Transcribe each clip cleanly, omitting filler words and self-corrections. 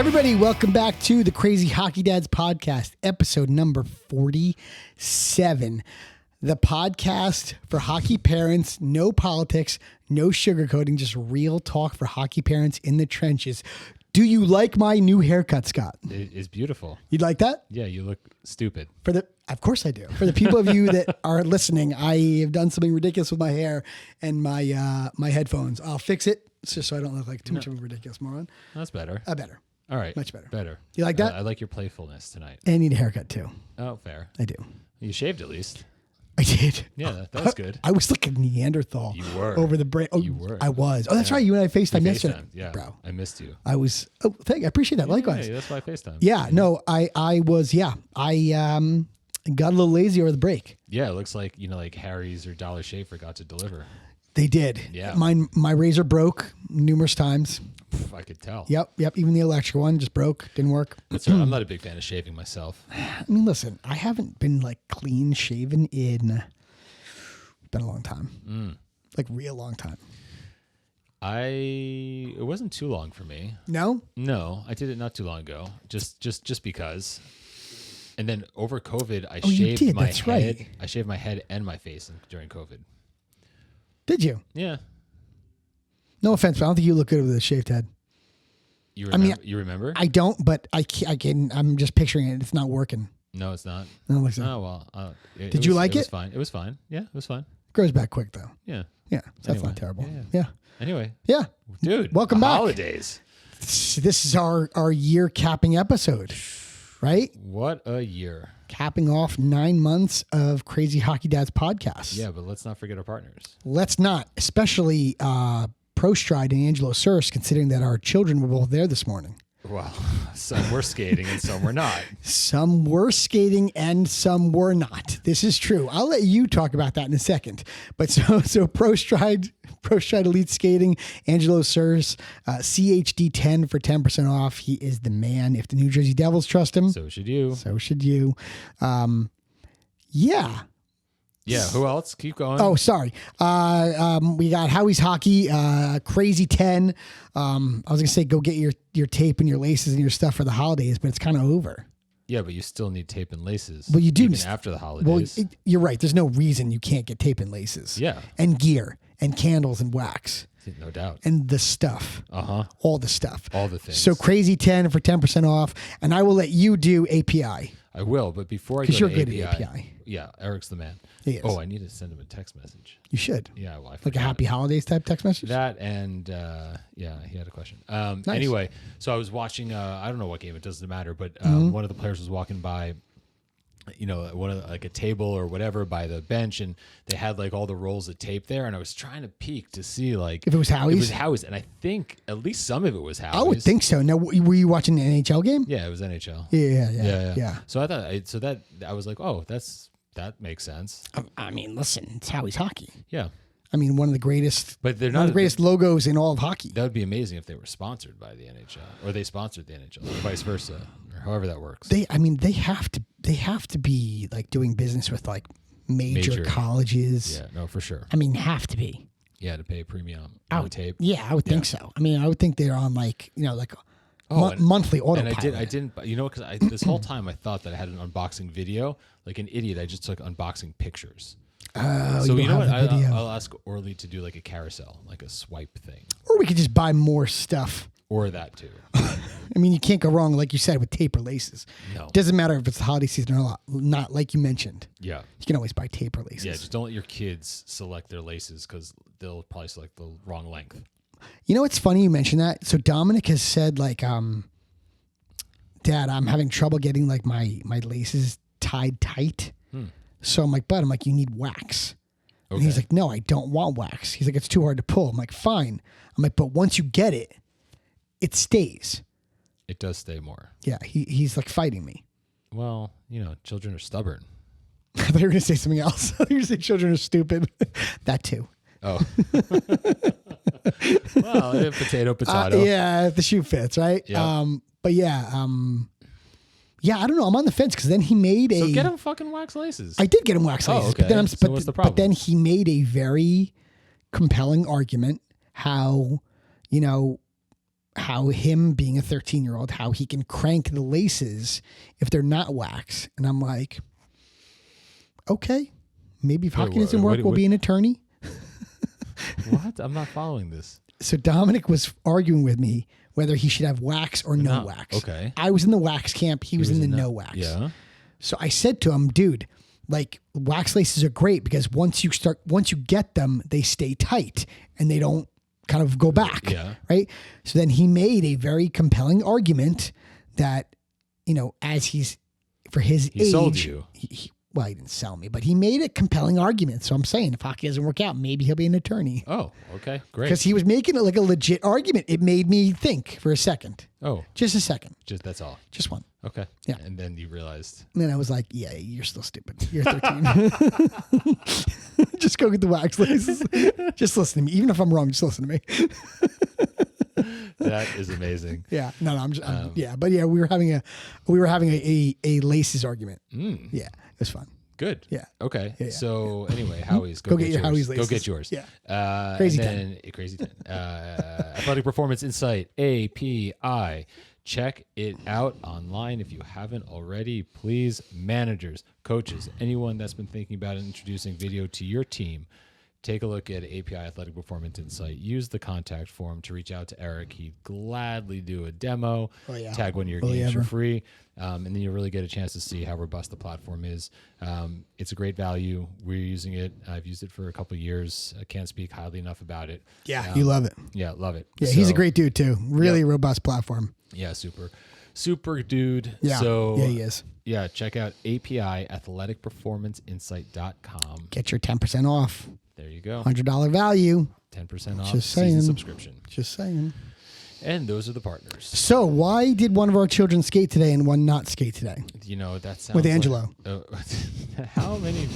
Everybody, welcome back to the Crazy Hockey Dads podcast, episode number 47. The podcast for hockey parents, no politics, no sugarcoating, just real talk for hockey parents in the trenches. Do you like my new haircut, Scott? It is beautiful. You'd like that? Yeah, you look stupid. Of course I do. For the people of you that are listening, I have done something ridiculous with my hair and my my headphones. I'll fix it just so I don't look like too much of a ridiculous moron. That's better. Better. All right. Much better. Better. You like that? I like your playfulness tonight. And I need a haircut too. Oh, fair. I do. You shaved at least. I did. Yeah, that's good. I was like a Neanderthal. You were. Over the break. Oh, you were. I was. Oh, that's right. You and I FaceTime yesterday. Yeah. Bro. I missed you. I was. Oh, I appreciate that. Likewise. Yeah, that's why I FaceTime. Yeah. No, I was. Yeah. I got a little lazy over the break. Yeah, it looks like, like Harry's or Dollar Shave forgot to deliver. They did. Yeah. My razor broke numerous times. I could tell. Yep. Even the electric one just broke. Didn't work. That's right. I'm not a big fan of shaving myself. I mean, listen, I haven't been like clean shaven in been a long time. Like real long time. It wasn't too long for me. No, I did it not too long ago. Just because. And then over COVID, I you shaved did. my That's head. right. I shaved my head and my face during COVID. did you? Yeah. No offense, but I don't think you look good with a shaved head. You remember? You remember? I don't, but I can. I'm just picturing it. It's not working. No, it's not. No, it looks like Oh well. Did you like it? it? Was fine. It was fine. Yeah, it was fine. Grows back quick though. Yeah. Yeah, so that's Anyway, not terrible. yeah. Yeah. Anyway, Yeah. dude, Welcome back. Holidays. This is our year capping episode, right? What a year. Capping off 9 months of Crazy Hockey Dads podcast. Yeah, but let's not forget our partners. Let's not, especially Pro Stride and Angelo Surse, considering that our children were both there this morning. Well, some were skating and some were not. Some were skating and some were not. This is true. I'll let you talk about that in a second. But so Pro Stride Elite Skating, Angelo Surse, CHD 10 for 10% off. He is the man. If the New Jersey Devils trust him, So should you. so should you. Yeah. Yeah, who else? Keep going. Oh, sorry. We got Howie's Hockey, Crazy 10. I was going to say go get your tape and your laces and your stuff for the holidays, but it's kind of over. Yeah, but you still need tape and laces. Well, you do. Even after the holidays. Well, you're right. There's no reason you can't get tape and laces. Yeah. And gear and candles and wax No doubt. and the stuff. Uh-huh. All the stuff. All the things. So Crazy 10 for 10% off. And I will let you do API. I will, but before I go 'Cause you're to good API, at API. Yeah, Eric's the man. He is. Oh, I need to send him a text message. You should. Yeah, well, I Like a forgot. happy holidays type text message? That and yeah, he had a question. Anyway, so I was watching. I don't know what game. It doesn't matter. But one of the players was walking by, one of like a table or whatever by the bench, and they had like all the rolls of tape there, and I was trying to peek to see like If it was Howie's? It was Howie's, and I think at least some of it was Howie's. I would think so. Now, were you watching the NHL game? Yeah, it was NHL. Yeah. So I thought I was like, oh, that makes sense. I mean, listen, it's Howie's Hockey. Yeah. I mean, one of the greatest, But they're one not of the greatest logos in all of hockey. That would be amazing if they were sponsored by the NHL, or they sponsored the NHL, or vice versa, or however that works. They have to be like doing business with like major colleges. Yeah, no, for sure. I mean, have to be. Yeah, to pay premium on tape. Yeah, I would think so. I mean, I would think they're on like and- monthly And autopilot. I didn't, because this whole time I thought that I had an unboxing video, like an idiot. I just took unboxing pictures. Oh, So you know what? what? I'll ask Orly to do like a carousel, like a swipe thing, Or we could just buy more stuff. or that too. I mean, you can't go wrong, like you said, with tape or laces. No. Doesn't matter if it's the holiday season or not, like you mentioned. Yeah. You can always buy tape or laces. Yeah, just don't let your kids select their laces because they'll probably select the wrong length. You know, it's funny you mentioned that. So Dominic has said like, Dad, I'm having trouble getting like my laces tied tight. So I'm like, Bud, you need wax. Okay. And he's like, no, I don't want wax. He's like, it's too hard to pull. I'm like, fine. I'm like, but once you get it, it stays. It does stay more. Yeah, he's like fighting me. Well, children are stubborn. I thought you were going to say something else. I thought you were going to say children are stupid. That too. Oh. Well, potato. Yeah, if the shoe fits, right? Yeah. But yeah, yeah, I don't know. I'm on the fence because then he made So get him fucking wax laces. I did get him wax laces. okay. But then So what's the problem? But then he made a very compelling argument how, how him being a 13-year-old, how he can crank the laces if they're not wax. And I'm like, okay, maybe if hockey doesn't work, we'll be an attorney. What? I'm not following this. So Dominic was arguing with me whether he should have wax or no wax. Okay. I was in the wax camp. He was in the no wax. Yeah. So I said to him, dude, like wax laces are great because once you get them, they stay tight and they don't kind of go back. Yeah. Right. So then he made a very compelling argument that, as he's for his age, sold you. Well, he didn't sell me, but he made a compelling argument. So I'm saying if hockey doesn't work out, maybe he'll be an attorney. Oh, okay. Great. Because he was making it like a legit argument. It made me think for a second. Oh. Just a second. That's all. Just one. Okay. Yeah. And then you realized. And then I was like, yeah, you're still stupid. You're 13. Just go get the wax laces. Just listen to me. Even if I'm wrong, just listen to me. That is amazing. Yeah. No, I'm just, yeah. But yeah, we were having a laces argument. Yeah. It was fun. Good. Yeah. Okay. Yeah. So anyway, Howie's. Go get your Howie's laces. Go get yours. Yeah. Crazy 10. Crazy 10. Athletic Performance Insight, API. Check it out online if you haven't already. Please, managers, coaches, anyone that's been thinking about introducing video to your team, take a look at API Athletic Performance Insight. Use the contact form to reach out to Eric. He'd gladly do a demo, tag one of your games for free, and then you'll really get a chance to see how robust the platform is. It's a great value. We're using it. I've used it for a couple of years. I can't speak highly enough about it. Yeah, you love it. Yeah, love it. Yeah, he's a great dude too. Really robust platform. Yeah, super dude. Yeah, so, yeah, he is. Yeah, check out API athleticperformanceinsight.com. Get your 10% off. There you go. $100 value. 10% off Just season saying. subscription. Just saying. And those are the partners. So why did one of our children skate today and one not skate today? That sounds with Angelo. How many?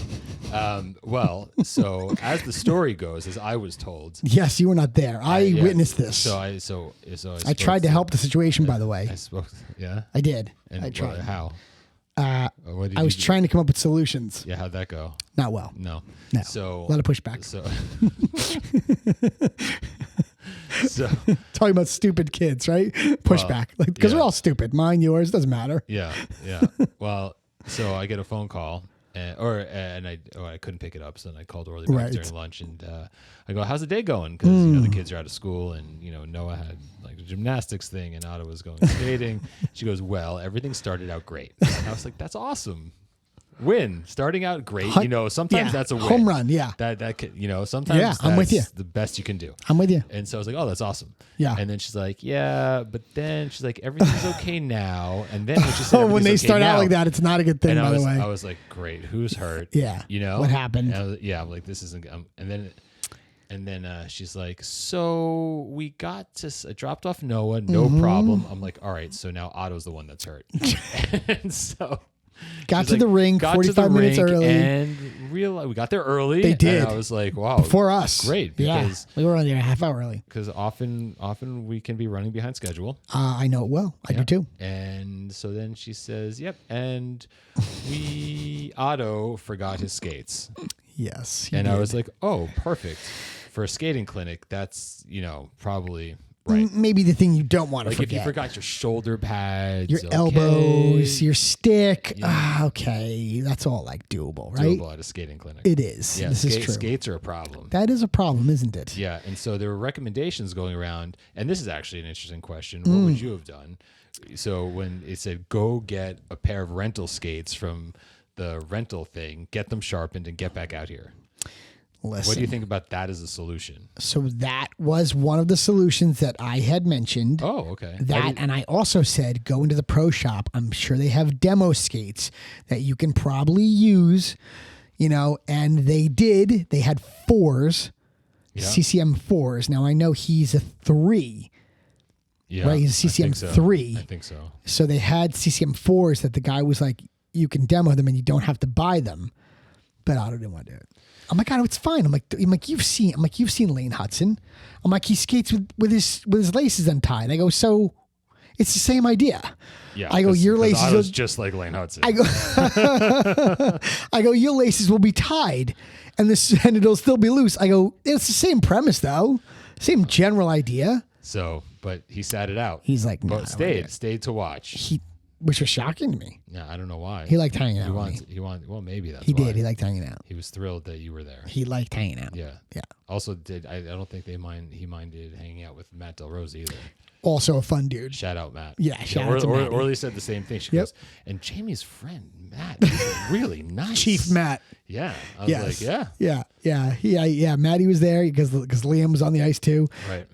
Well, so as the story goes, as I was told. Yes, you were not there. I witnessed this. So I tried to help the situation, by the way. I spoke. Yeah. I did. And I tried. How? I was trying to come up with solutions. Yeah, how'd that go? Not well. No. So a lot of pushback. So talking about stupid kids, right? Pushback, because we're all stupid. Mine, yours, doesn't matter. Yeah. Well, so I get a phone call, and I couldn't pick it up, so then I called Orly back during lunch, and I go, "How's the day going?" Because the kids are out of school, and Noah had like a gymnastics thing, and Otto was going skating. She goes, "Well, everything started out great." And I was like, "That's awesome." Win, starting out great. Sometimes that's a win. Home run, yeah. That sometimes that's I'm with you. The best you can do. I'm with you. And so I was like, oh, that's awesome. Yeah. And then she's like, yeah, but then she's like, everything's okay now. And then when she said, when they start out like that, it's not a good thing. By the way, I was like, great, who's hurt? Yeah. What happened? I'm like, this isn't. And then she's like, so we got to. I dropped off Noah, no problem. I'm like, all right, so now Otto's the one that's hurt. And so. Got to the rink 45 minutes early. And we got there early. They did. And I was like, wow. Before us. Great. Because we were only there a half hour early. Because often we can be running behind schedule. I know it well. I do too. And so then she says, yep. And Otto forgot his skates. Yes. And I was like, oh, perfect. For a skating clinic, that's, probably... Right. Maybe the thing you don't want to forget. Like if you forgot your shoulder pads, your elbows, your stick. Okay. That's all like doable, right? Doable at a skating clinic. It is. Yeah, this is true. Skates are a problem. That is a problem, isn't it? Yeah. And so there were recommendations going around. And this is actually an interesting question. What would you have done? So when it said, go get a pair of rental skates from the rental thing, get them sharpened and get back out here. Listen, what do you think about that as a solution? So that was one of the solutions that I had mentioned. Oh, okay. And I also said, go into the pro shop. I'm sure they have demo skates that you can probably use, and they did. They had 4s, CCM 4s. Now I know he's a 3. Yeah, right? He's a CCM 3. I think so. So they had CCM 4s that the guy was like, you can demo them and you don't have to buy them. But Otto didn't want to do it. I'm like, Otto, it's fine. I'm like, you've seen Lane Hudson. I'm like, he skates with his laces untied. I go, so it's the same idea. Yeah. I go, your laces Otto's just like Lane Hudson. I go, your laces will be tied, and it'll still be loose. I go, it's the same premise though, same general idea. So, but he sat it out. He's like, nah, but stayed to watch. Which was shocking to me. Yeah, I don't know why. He liked hanging out. Well, maybe that's he why. did. He liked hanging out. He was thrilled that you were there. He liked hanging out. Yeah. Yeah. Also, I don't think he minded hanging out with Matt Del Rose either. Also a fun dude. Shout out, Matt. Yeah, shout out to Matt. Orly said the same thing. She goes, and Jamie's friend, Matt, is really nice. Chief Matt. Yeah. I was like, yeah. Yeah. Matty was there because Liam was on the ice too. Right.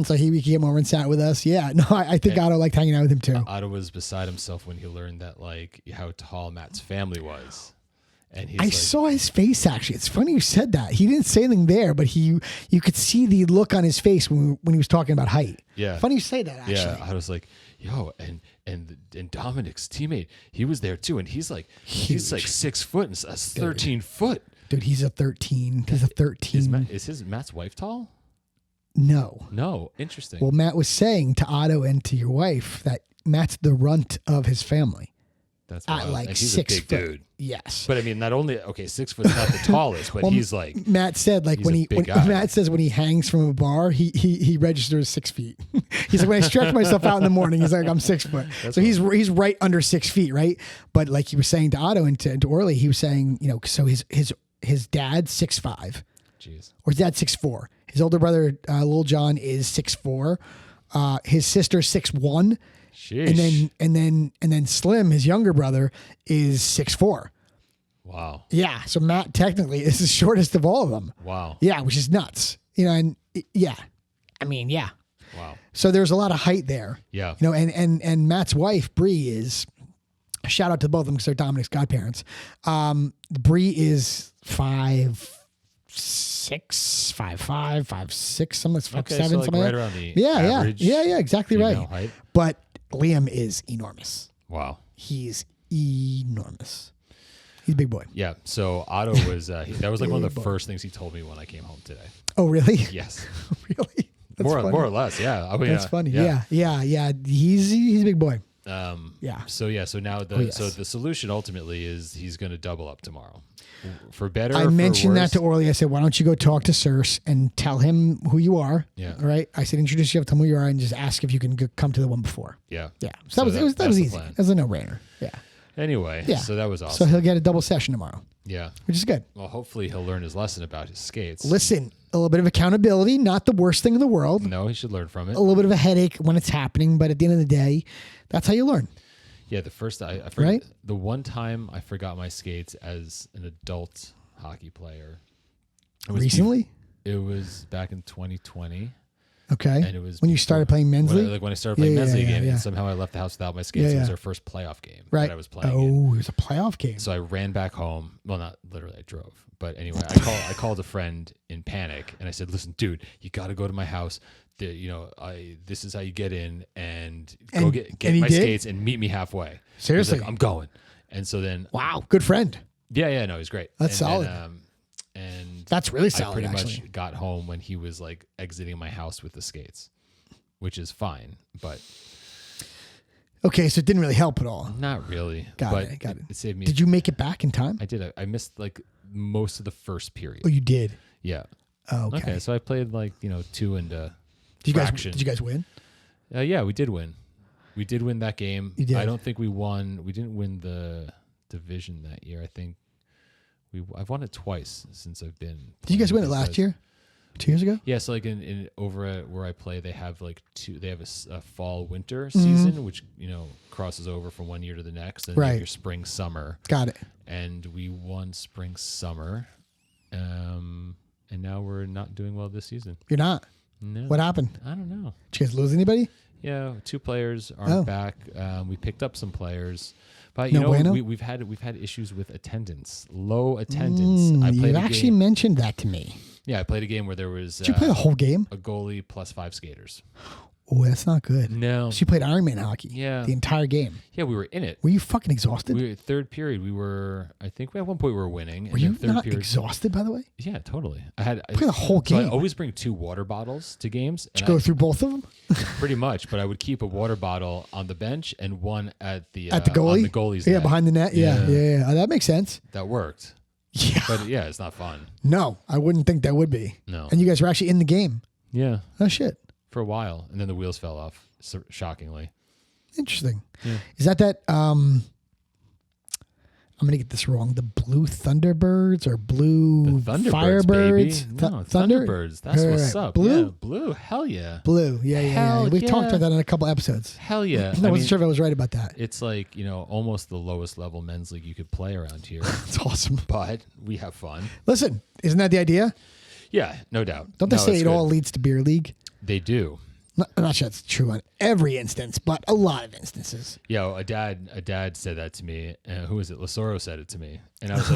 So he came over and sat with us. Yeah. No, I think Otto liked hanging out with him too. Otto was beside himself when he learned that, like, how tall Matt's family was. And I saw his face, actually. It's funny you said that. He didn't say anything there, but you could see the look on his face when he was talking about height. Yeah. Funny you say that, actually. Yeah, I was like, yo, and Dominic's teammate, he was there too, and he's like 6 foot and 13 foot. Dude, he's a 13. He's a 13. Is Matt's wife tall? No. Interesting. Well, Matt was saying to Otto and to your wife that Matt's the runt of his family. That's at like and he's 6 a big foot. dude. Yes. But I mean, not only 6 foot is not the tallest, but he's like Matt said, like when Matt says when he hangs from a bar, he registers 6 feet. He's like, when I stretch myself out in the morning, he's like, I'm 6 foot. So he's right under 6 feet, right? But like he was saying to Otto and to Orly, he was saying, so his dad's 6'5". Jeez. Or his dad's 6'4". His older brother, Lil John, is 6'4". His sister's 6'1". Sheesh. And then Slim, his younger brother, is 6'4". Wow. Yeah. So Matt technically is the shortest of all of them. Wow. Yeah, which is nuts. And yeah. I mean, yeah. Wow. So there's a lot of height there. Yeah. And Matt's wife, Bree, is, shout out to both of them because they're Dominic's godparents. Bree is 5'6", 5'5", 5'6", something like 5'7", so like something right like around the average yeah, exactly right. height. But Liam is enormous. Wow. He's enormous. He's a big boy. Yeah. So Otto was that was like one of the first things he told me when I came home today. Oh, really? Yes. Really? That's more or less. Yeah. I mean, that's funny. Yeah. He's a big boy. Yeah. So now so the solution ultimately is he's going to double up tomorrow. For better. I mentioned that to Orly. I said, why don't you go talk to Circe and tell him who you are? Yeah. All right. I said, introduce yourself, tell him who you are, and just ask if you can come to the one before. Yeah. Yeah. So that was easy. That was a no-brainer. Yeah. Anyway. Yeah. So that was awesome. So he'll get a double session tomorrow. Yeah. Which is good. Well, hopefully he'll learn his lesson about his skates. Listen, a little bit of accountability, not the worst thing in the world. No, he should learn from it. A little bit of a headache when it's happening, but at the end of the day, that's how you learn. Yeah, the first I forgot, right? The one time I forgot my skates as an adult hockey player. Recently? It was back in 2020. Okay. And it was when you started playing men's league? When I started playing men's league again, and somehow I left the house without my skates. It was our first playoff game that I was playing in. It was a playoff game. So I ran back home. Well, not literally, I drove. But anyway, I called a friend in panic and I said, "Listen, dude, you got to go to my house. This is how you get in and go get my skates and meet me halfway." Seriously? He's like, I'm going. And so then, wow, good friend. Yeah, no, he's great. That's solid. And that's really solid. I pretty much got home when he was like exiting my house with the skates, which is fine, but okay, so it didn't really help at all. Not really. Got it. It saved me. Did you make it back in time? I did. I missed like most of the first period. Oh, you did? Yeah. Oh, okay. So I played like 2 and did you guys win? Yeah, we did win. We did win that game. You did. I don't think we won. We didn't win the division that year. I think I've won it twice since I've been. Did you guys win it last year? 2 years ago? Yeah, so like in over at where I play, they have like they have a fall winter season, which crosses over from one year to the next, and then your spring summer. Got it. And we won spring summer, and now we're not doing well this season. You're not. No. What happened? I don't know. Did you guys lose anybody? Yeah, 2 players aren't back. We picked up some players. But we've had issues with attendance, low attendance. You actually mentioned that to me. Yeah, I played a game where there was. Did you play the whole game? A goalie plus 5 skaters. Oh, that's not good. No. So you played Ironman hockey. Yeah. The entire game. Yeah, we were in it. Were you fucking exhausted? Third period, I think at one point we were winning. Were you not exhausted, by the way? Yeah, totally. I played the whole game. So I always bring 2 water bottles to games. Did you go through both of them? Pretty much, but I would keep a water bottle on the bench and one at the goalie? on the goalie's net. net. Behind the net. Yeah. That makes sense. That worked. Yeah. But it's not fun. No, I wouldn't think that would be. No. And you guys were actually in the game. Yeah. Oh, shit. for a while, and then the wheels fell off. Shockingly. Interesting. Yeah. Is that I'm gonna get this wrong. The blue Thunderbirds or blue Firebirds? Baby. No, Thunderbirds. That's what's up. Blue? Yeah, blue. Hell yeah. Blue. Yeah. Hell We've yeah. talked about that in a couple episodes. Hell yeah. I wasn't sure if I was right about that. It's like, almost the lowest level men's league you could play around here. It's awesome. But we have fun. Listen, isn't that the idea? Yeah, no doubt. Don't they say it all leads to beer league? They do. I'm not sure that's true on every instance, but a lot of instances. A dad said that to me. Who was it? Lasoro said it to me, and I was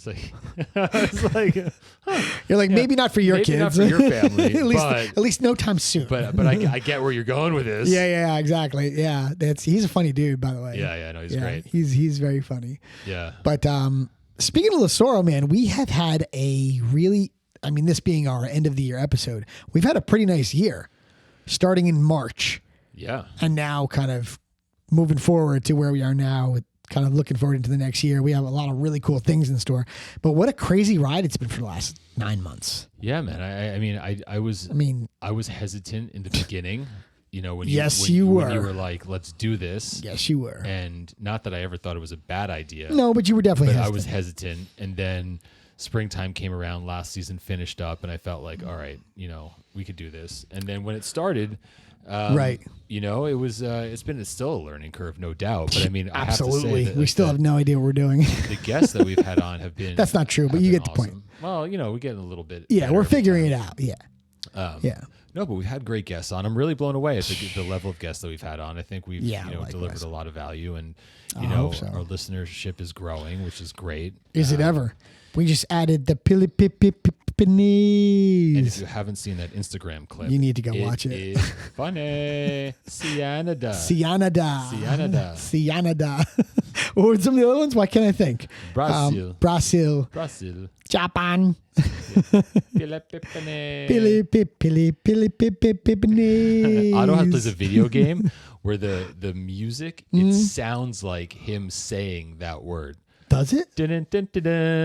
like, I was like, huh. You're like, maybe not for your maybe kids, not for your family, at least no time soon. But I get where you're going with this. Yeah, exactly. Yeah, he's a funny dude, by the way. Yeah, no, he's great. He's very funny. Yeah. But speaking of Lasoro, man, we have had this being our end of the year episode, we've had a pretty nice year. Starting in March. Yeah. And now kind of moving forward to where we are now, with kind of looking forward into the next year. We have a lot of really cool things in store. But what a crazy ride it's been for the last 9 months. Yeah, man. I was hesitant in the beginning. When you were like, let's do this. Yes, you were. And not that I ever thought it was a bad idea. No, but you were definitely hesitant. I was hesitant. And then springtime came around, last season finished up, and I felt like, all right, we could do this. And then when it started, right, it was it's still a learning curve, no doubt. But I absolutely, have to say that, we still have no idea what we're doing. The guests that we've had on have been that's not true, but you get the point. Well, we're getting a little bit. Yeah, we're figuring it out. Yeah, yeah. No, but we've had great guests on. I'm really blown away at the level of guests that we've had on. I think we've delivered a lot of value, and our listenership is growing, which is great. Is it ever? We just added the Philippines. And if you haven't seen that Instagram clip, you need to go watch it. It's funny. Cianada. What were some of the other ones? Why can't I think? Brazil. Japan. I don't have to play a video game where the music, it sounds like him saying that word. Does it?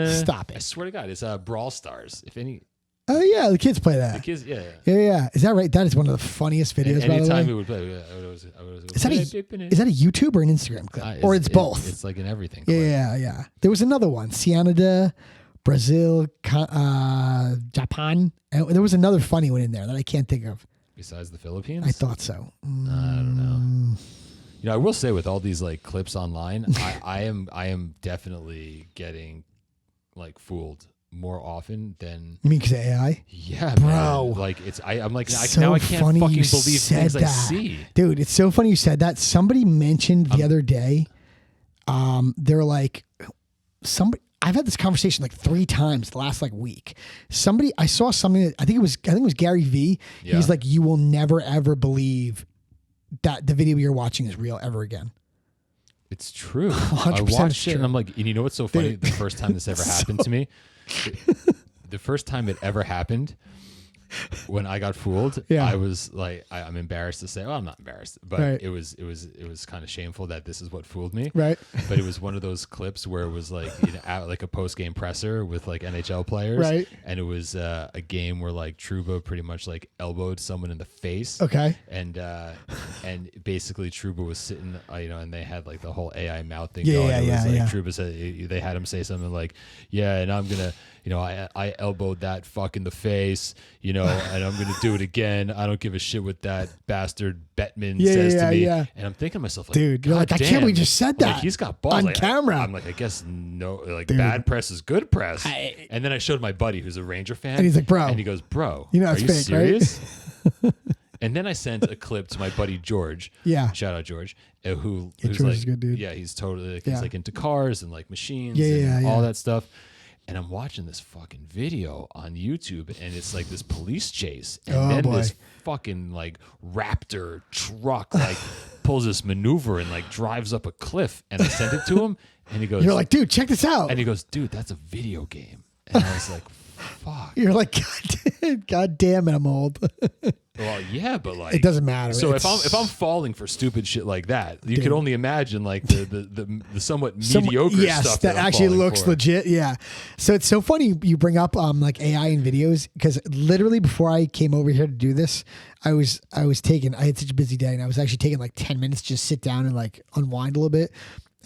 Stop it. I swear to God, it's Brawl Stars. If any. Oh, yeah. The kids play that. The kids, yeah. Yeah. Is that right? That is one of the funniest videos, by the way. Anytime we would play, is that a YouTube or an Instagram clip? Or it's both? It's like in everything. Yeah. There was another one. Cianada, Brazil, Japan. And there was another funny one in there that I can't think of. Besides the Philippines? I thought so. I don't know. I will say with all these like clips online, I am definitely getting like fooled more often than. You mean because AI? Yeah, bro. Man. Like I'm like so now I can't fucking believe things that. I see. Dude, it's so funny you said that. Somebody mentioned the other day. They're like I've had this conversation like 3 times the last like week. I saw something that I think it was Gary V. Yeah. He's like, you will never ever believe that the video you're watching is real ever again. It's true. 100% I watched it and I'm like, and you know what's so funny? The first time this ever happened to me, the first time it ever happened, when I got fooled, I was like, I'm embarrassed to say, well, I'm not embarrassed, but it was kind of shameful that this is what fooled me. Right. But it was one of those clips where it was like, like a post game presser with like NHL players. Right. And it was a game where like Trouba pretty much like elbowed someone in the face. Okay. And basically Trouba was sitting, and they had like the whole AI mouth thing going. Trouba said, they had him say something like, yeah, and I'm gonna, I elbowed that fuck in the face, and I'm going to do it again. I don't give a shit what that bastard Bettman says to me. Yeah. And I'm thinking to myself, like, dude, you're like, I can't believe you just said that. Like, he's got balls on camera. I'm like, I guess no, like dude. Bad press is good press. And then I showed my buddy who's a Ranger fan. And he's like, bro. And he goes, bro, are you fake, serious? Right? And then I sent a clip to my buddy George. Yeah. Shout out George. Who's George like, is a good dude. Yeah, he's totally, he's like into cars and like machines and all that stuff. And I'm watching this fucking video on YouTube, and it's like this police chase, and this fucking like Raptor truck like pulls this maneuver and like drives up a cliff. And I sent it to him, and he goes, "You're like, dude, check this out." And he goes, "Dude, that's a video game." And I was like, "Fuck." You're like, God damn it, I'm old. Well, yeah, but like it doesn't matter. So if I'm falling for stupid shit like that, you could only imagine like the somewhat mediocre stuff that I'm actually falling looks for. legit. Yeah. So it's so funny you bring up like AI in videos, because literally before I came over here to do this, I had such a busy day, and I was actually taking like 10 minutes to just sit down and like unwind a little bit.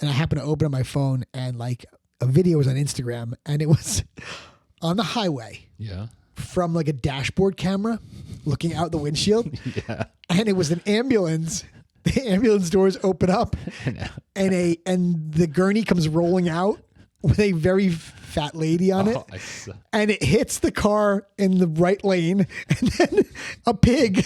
And I happened to open up my phone, and like a video was on Instagram, and it was on the highway. Yeah. From like a dashboard camera looking out the windshield. Yeah. And it was an ambulance. The ambulance doors open up and the gurney comes rolling out with a very fat lady on it. And it hits the car in the right lane, and then a pig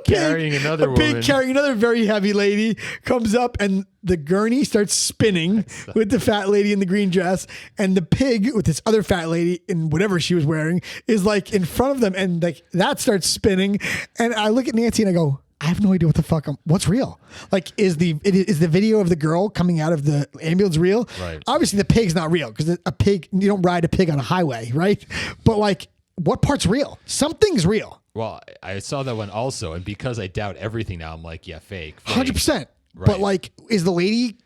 carrying another woman. Pig carrying another very heavy lady comes up, and the gurney starts spinning with the fat lady in the green dress, and the pig with this other fat lady in whatever she was wearing is like in front of them, and like that starts spinning. And I look at Nancy and I go, I have no idea what the fuck. What's real? Like, is the video of the girl coming out of the ambulance real? Right. Obviously, the pig's not real, because a pig, you don't ride a pig on a highway, right? But like, what part's real? Something's real. Well, I saw that one also, and because I doubt everything now, I'm like, yeah, fake. 100%. Right. But like, is the lady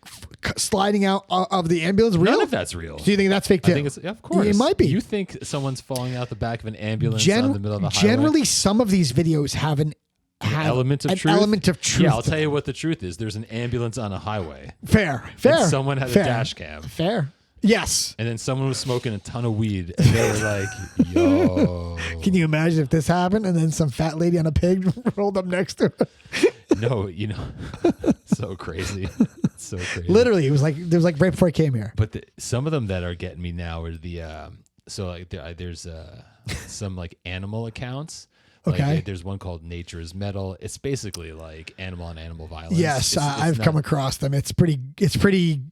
sliding out of the ambulance real? None of that's real. Do you think that's fake too? I think of course. It might be. You think someone's falling out the back of an ambulance on the middle of the highway? Generally, some of these videos have an element of truth. Element of truth. Yeah, I'll tell you what the truth is. There's an ambulance on a highway. Fair. And someone had a dash cam. Fair. Yes. And then someone was smoking a ton of weed, and they were like, yo. Can you imagine if this happened and then some fat lady on a pig rolled up next to her? No, so crazy. So crazy. Literally, it was like right before I came here. But some of them that are getting me now are there's some like animal accounts. Okay. Like, there's one called Nature is Metal. It's basically like animal on animal violence. Yes, I've come across them. It's pretty.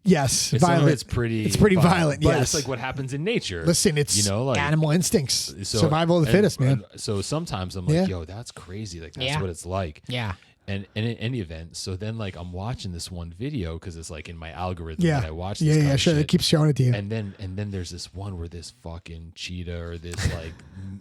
Yes, violent. It's pretty violent. But yes, it's like what happens in nature. Listen, it's like animal instincts, survival of the fittest, man. So sometimes I'm like, yo, that's crazy. Like that's what it's like. Yeah. And in any event, so then like I'm watching this one video because it's like in my algorithm that I watch. This Yeah, sure. Shit. It keeps showing it to you. And then there's this one where this fucking cheetah or this like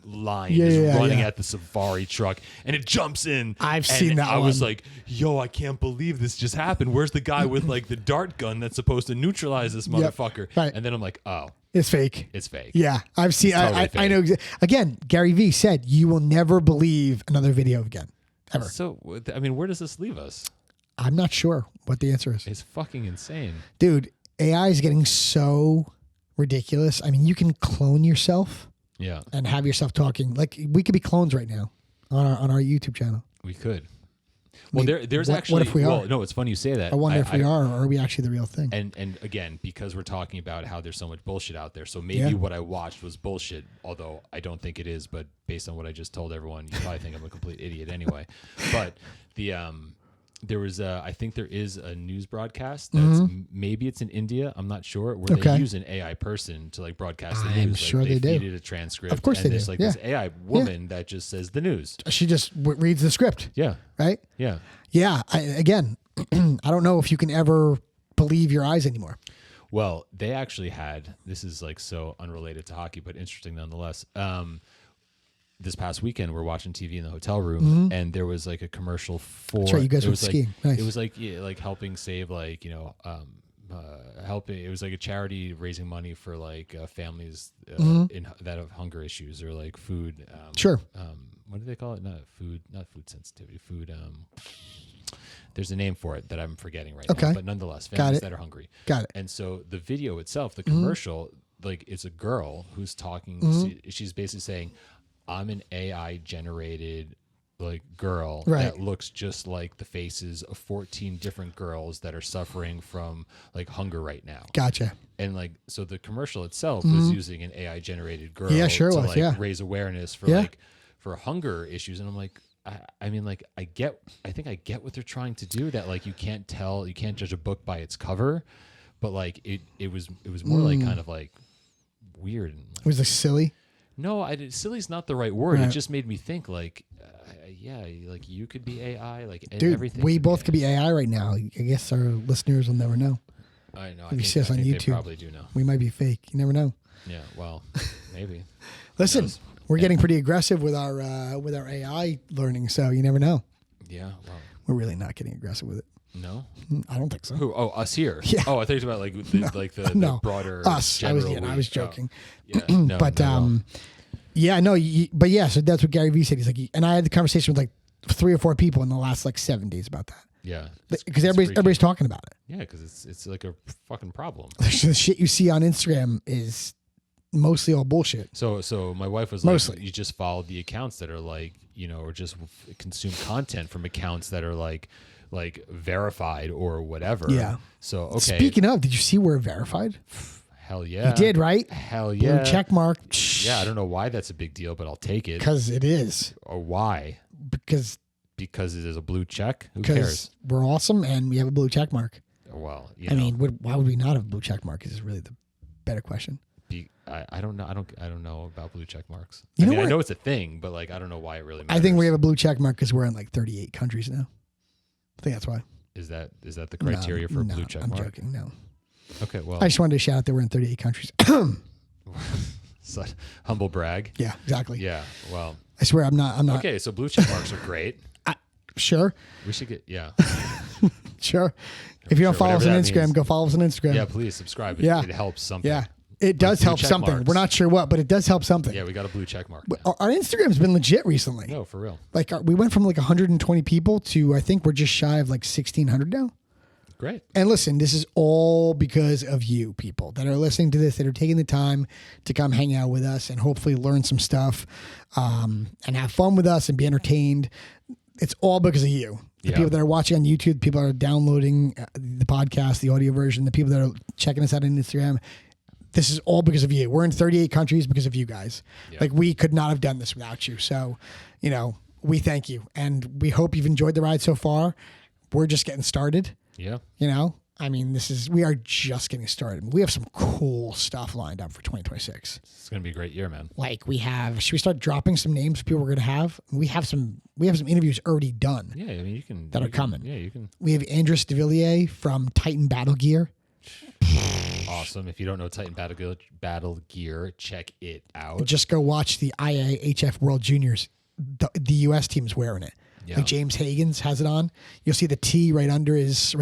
lion is running at the safari truck, and it jumps in. I've seen that. I was like, yo, I can't believe this just happened. Where's the guy with like the dart gun that's supposed to neutralize this motherfucker? Right. And then I'm like, oh. It's fake. It's fake. Yeah, I've seen. Totally I know. Again, Gary Vee said you will never believe another video again. Ever. So, I mean, where does this leave us? I'm not sure what the answer is. It's fucking insane. Dude, AI is getting so ridiculous. I mean, you can clone yourself and have yourself talking. Like, we could be clones right now on our YouTube channel. We could. Well, there's actually. What if we are? Well, no, it's funny you say that. I wonder if we are, or are we actually the real thing? And again, because we're talking about how there's so much bullshit out there, so maybe what I watched was bullshit, although I don't think it is. But based on what I just told everyone, you probably think I'm a complete idiot anyway. But there was I think there is a news broadcast that's maybe it's in India, I'm not sure, where they use an AI person to like broadcast the news. I'm sure they feed do. it a transcript. Of course and they there's do. like this AI woman that just says the news. She just reads the script. Yeah. Right? Yeah. Yeah. Again, I don't know if you can ever believe your eyes anymore. Well, they actually had, this is like so unrelated to hockey, but interesting nonetheless. This past weekend, we're watching TV in the hotel room, and there was like a commercial for. That's right, you guys were skiing. Nice. It was like like helping save like helping. It was like a charity raising money for like families that have hunger issues or like food. Sure. What do they call it? Not food sensitivity. Food. There's a name for it that I'm forgetting right now, but nonetheless, families that are hungry. Got it. And so the video itself, the commercial, like it's a girl who's talking. She's basically saying, I'm an AI generated like girl that looks just like the faces of 14 different girls that are suffering from like hunger right now. Gotcha. And like, so the commercial itself was using an AI generated girl to raise awareness for like for hunger issues. And I'm like, I mean, like I think I get what they're trying to do, that like you can't judge a book by its cover, but like it was more like kind of like weird. And, like, it was like silly. No, silly's not the right word. Right. It just made me think like, like you could be AI, like dude, everything. We both could be AI right now. I guess our listeners will never know. I know. If you see us on YouTube, they probably do know. We might be fake. You never know. Yeah, well, maybe. Listen, We're getting pretty aggressive with our AI learning, so you never know. Yeah. Well, we're really not getting aggressive with it. No, I don't think so. Who? Oh, us here. Yeah. Oh, I thought you were about the broader us. I was general joking. Yeah. No, but but yeah. So that's what Gary Vee said. He's like, and I had the conversation with like 3 or 4 people in the last like 7 days about that. Yeah, because everybody's talking about it. Yeah, because it's like a fucking problem. The shit you see on Instagram is mostly all bullshit. So my wife was mostly. Like, you just follow the accounts that are like, or just consume content from accounts that are like verified or whatever. Yeah. So okay. Speaking of, did you see we're verified? Hell yeah. You did, right? Hell yeah. Blue check mark. Yeah, I don't know why that's a big deal, but I'll take it. Because it is. Or why? Because it is a blue check. Who cares? We're awesome and we have a blue check mark. Well, I mean, why would we not have a blue check mark? Is really the better question. I don't know. I don't know about blue check marks. I know it's a thing, but like I don't know why it really matters. I think we have a blue check mark because we're in like 38 countries now. I think that's why. Is that the criteria for a blue check mark? I'm joking. No. Okay, well, I just wanted to shout out that we're in 38 countries. Such humble brag. Yeah, exactly. Yeah, well, I swear I'm not. Okay, so blue check marks are great. Sure. We should get Sure. If you don't follow us on Instagram, go follow us on Instagram. Yeah, please subscribe. It helps something. Yeah. It does help something. Marks. We're not sure what, but it does help something. Yeah, we got a blue check mark. Our Instagram's been legit recently. No, for real. Like we went from like 120 people to I think we're just shy of like 1,600 now. Great. And listen, this is all because of you people that are listening to this, that are taking the time to come hang out with us and hopefully learn some stuff and have fun with us and be entertained. It's all because of you. The people that are watching on YouTube, the people that are downloading the podcast, the audio version, the people that are checking us out on Instagram. This is all because of you. We're in 38 countries because of you guys. Yep. Like we could not have done this without you. So, we thank you. And we hope you've enjoyed the ride so far. We're just getting started. Yeah. I mean, we are just getting started. We have some cool stuff lined up for 2026. It's going to be a great year, man. Like should we start dropping some names of people we're going to have? We have some interviews already done. Yeah. I mean, you can. That are coming. Yeah, you can. We have Andres de Villiers from Titan Battle Gear. Awesome. If you don't know Titan Battle Gear, check it out. Just go watch the IAHF World Juniors. The U.S. team's wearing it. Yeah. Like James Hagens has it on. You'll see the T right under his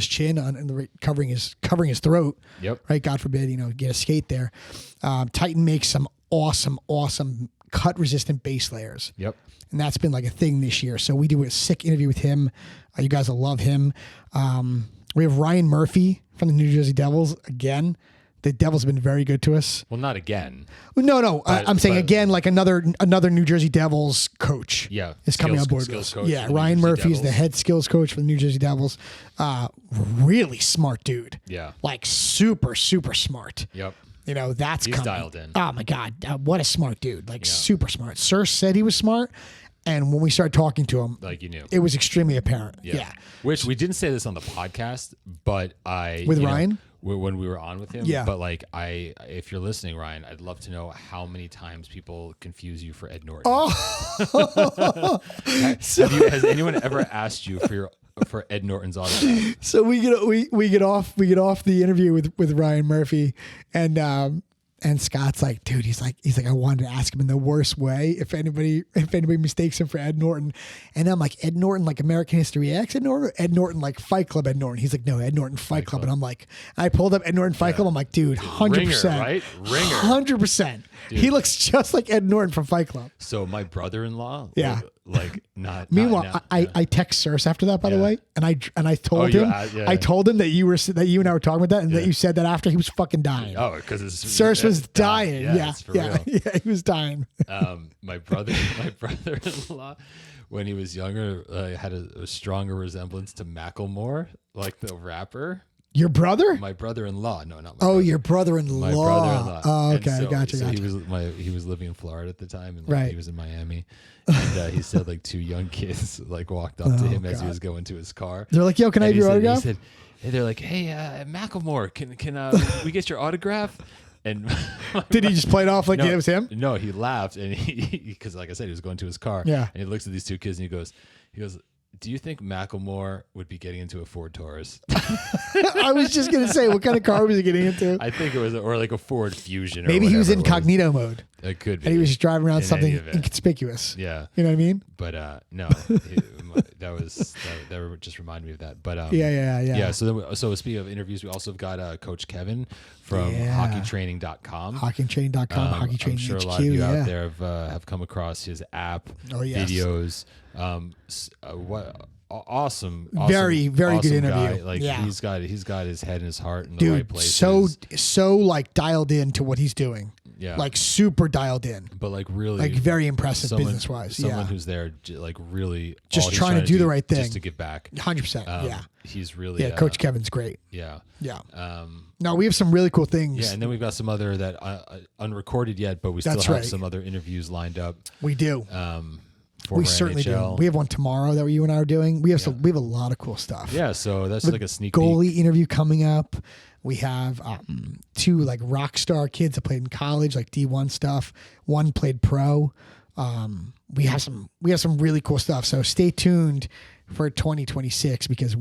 chin and covering his throat. Yep. Right. God forbid, get a skate there. Titan makes some awesome cut resistant base layers. Yep. And that's been like a thing this year. So we do a sick interview with him. You guys will love him. We have Ryan Murphy from the New Jersey Devils again. The Devils have been very good to us. Well, not again. No. I'm saying again, like another New Jersey Devils coach. Yeah, is coming on board. Skills coach. Yeah, Ryan Murphy is the head skills coach for the New Jersey Devils. Really smart dude. Yeah, like super smart. Yep. That's he's coming. Dialed in. Oh my God, what a smart dude! Like super smart. Sir said he was smart. And when we started talking to him, like you knew, it was extremely apparent. Yeah. Which we didn't say this on the podcast, but with Ryan when we were on with him. Yeah. But like if you're listening, Ryan, I'd love to know how many times people confuse you for Ed Norton. Oh. Has anyone ever asked you for Ed Norton's autograph? So we get off the interview with Ryan Murphy and Scott's like, dude, he's like, I wanted to ask him in the worst way if anybody mistakes him for Ed Norton. And I'm like, Ed Norton, like American History X Ed Norton, or Ed Norton, like Fight Club Ed Norton? He's like, no, Ed Norton Fight Club. And I'm like, I pulled up Ed Norton Fight Club. I'm like, dude, 100%. Ringer, right? Ringer. 100%. Dude. He looks just like Ed Norton from Fight Club. So my brother-in-law, not. Meanwhile, I text Circe after that, by the way, and I told him I told him that you and I were talking about that, and that you said that after he was fucking dying. Oh, because Circe was dying. Yeah, he was dying. My brother-in-law, when he was younger, had a stronger resemblance to Macklemore, like the rapper. Your brother? My brother-in-law. No, not my brother. brother. Your brother-in-law. My brother-in-law. Oh, okay. Gotcha. He was living in Florida at the time, and he was in Miami. And he said like 2 young kids like walked up to him as he was going to his car. They're like, "Yo, can I have your autograph?" He said, and they're like, "Hey, Macklemore, can we get your autograph?" And did he just play it off like it was him? No, he laughed, and because like I said, he was going to his car. Yeah. And he looks at these 2 kids and he goes, Do you think Macklemore would be getting into a Ford Taurus? I was just gonna say, what kind of car was he getting into? I think it was, or like a Ford Fusion. Maybe he was incognito mode. It could be. And he was just driving around In something any event. inconspicuous. Yeah. You know what I mean? But no, that just reminded me of that. But Yeah. yeah. So speaking of interviews, we also have got Coach Kevin from hockeytraining.com. Hockeytraining.com, Hockey Training I'm sure HQ, a lot of you out there have come across his app, yes. videos. What awesome, very good awesome interview. guy. Like Yeah. he's got his head and his heart in the right place. So like dialed in to what he's doing. Yeah. Like super dialed in. But like really, like very impressive business wise. Someone who's there, like really just trying to do the right thing, just to give back. 100%. Yeah. He's really Coach Kevin's great. Yeah. Yeah. No, we have some really cool things. Yeah, and then we've got some other that unrecorded yet, but we still have some other interviews lined up. We do. We certainly NHL. do. We have one tomorrow that you and I are doing. We have we have a lot of cool stuff. Yeah, so that's like a sneak goalie peek. interview coming up. We have 2 like rock star kids that played in college, like D1 stuff. One played pro. We have some really cool stuff. So stay tuned for 2026 because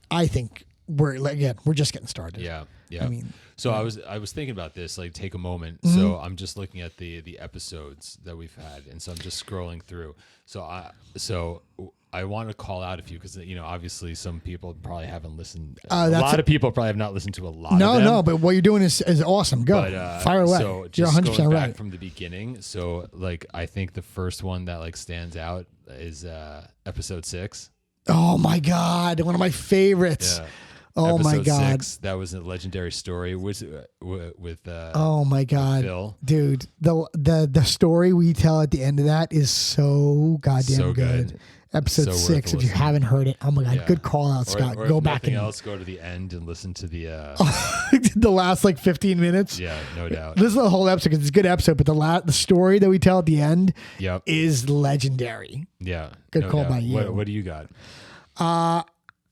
I think we're just getting started. Yeah. I mean, so I was thinking about this, like take a moment. Mm-hmm. So I'm just looking at the episodes that we've had, and so I'm just scrolling through. So I want to call out a few because obviously some people probably haven't listened. A lot of people probably have not listened to a lot. No, but what you're doing is awesome. Go fire away. So you're 100% going back right from the beginning. So like I think the first one that like stands out is episode 6. Oh my God, one of my favorites. Yeah. Oh Episode my God, 6, that was a legendary story with oh my God, Phil. Dude, the story we tell at the end of that is so goddamn good. Episode 6, if you haven't heard it, oh my God, good call out, Scott. Or go if back nothing else, go to the end and listen to the the last like 15 minutes. Yeah, no doubt. This is the whole episode because it's a good episode, but the story that we tell at the end is legendary. Yeah, good call by you. What do you got?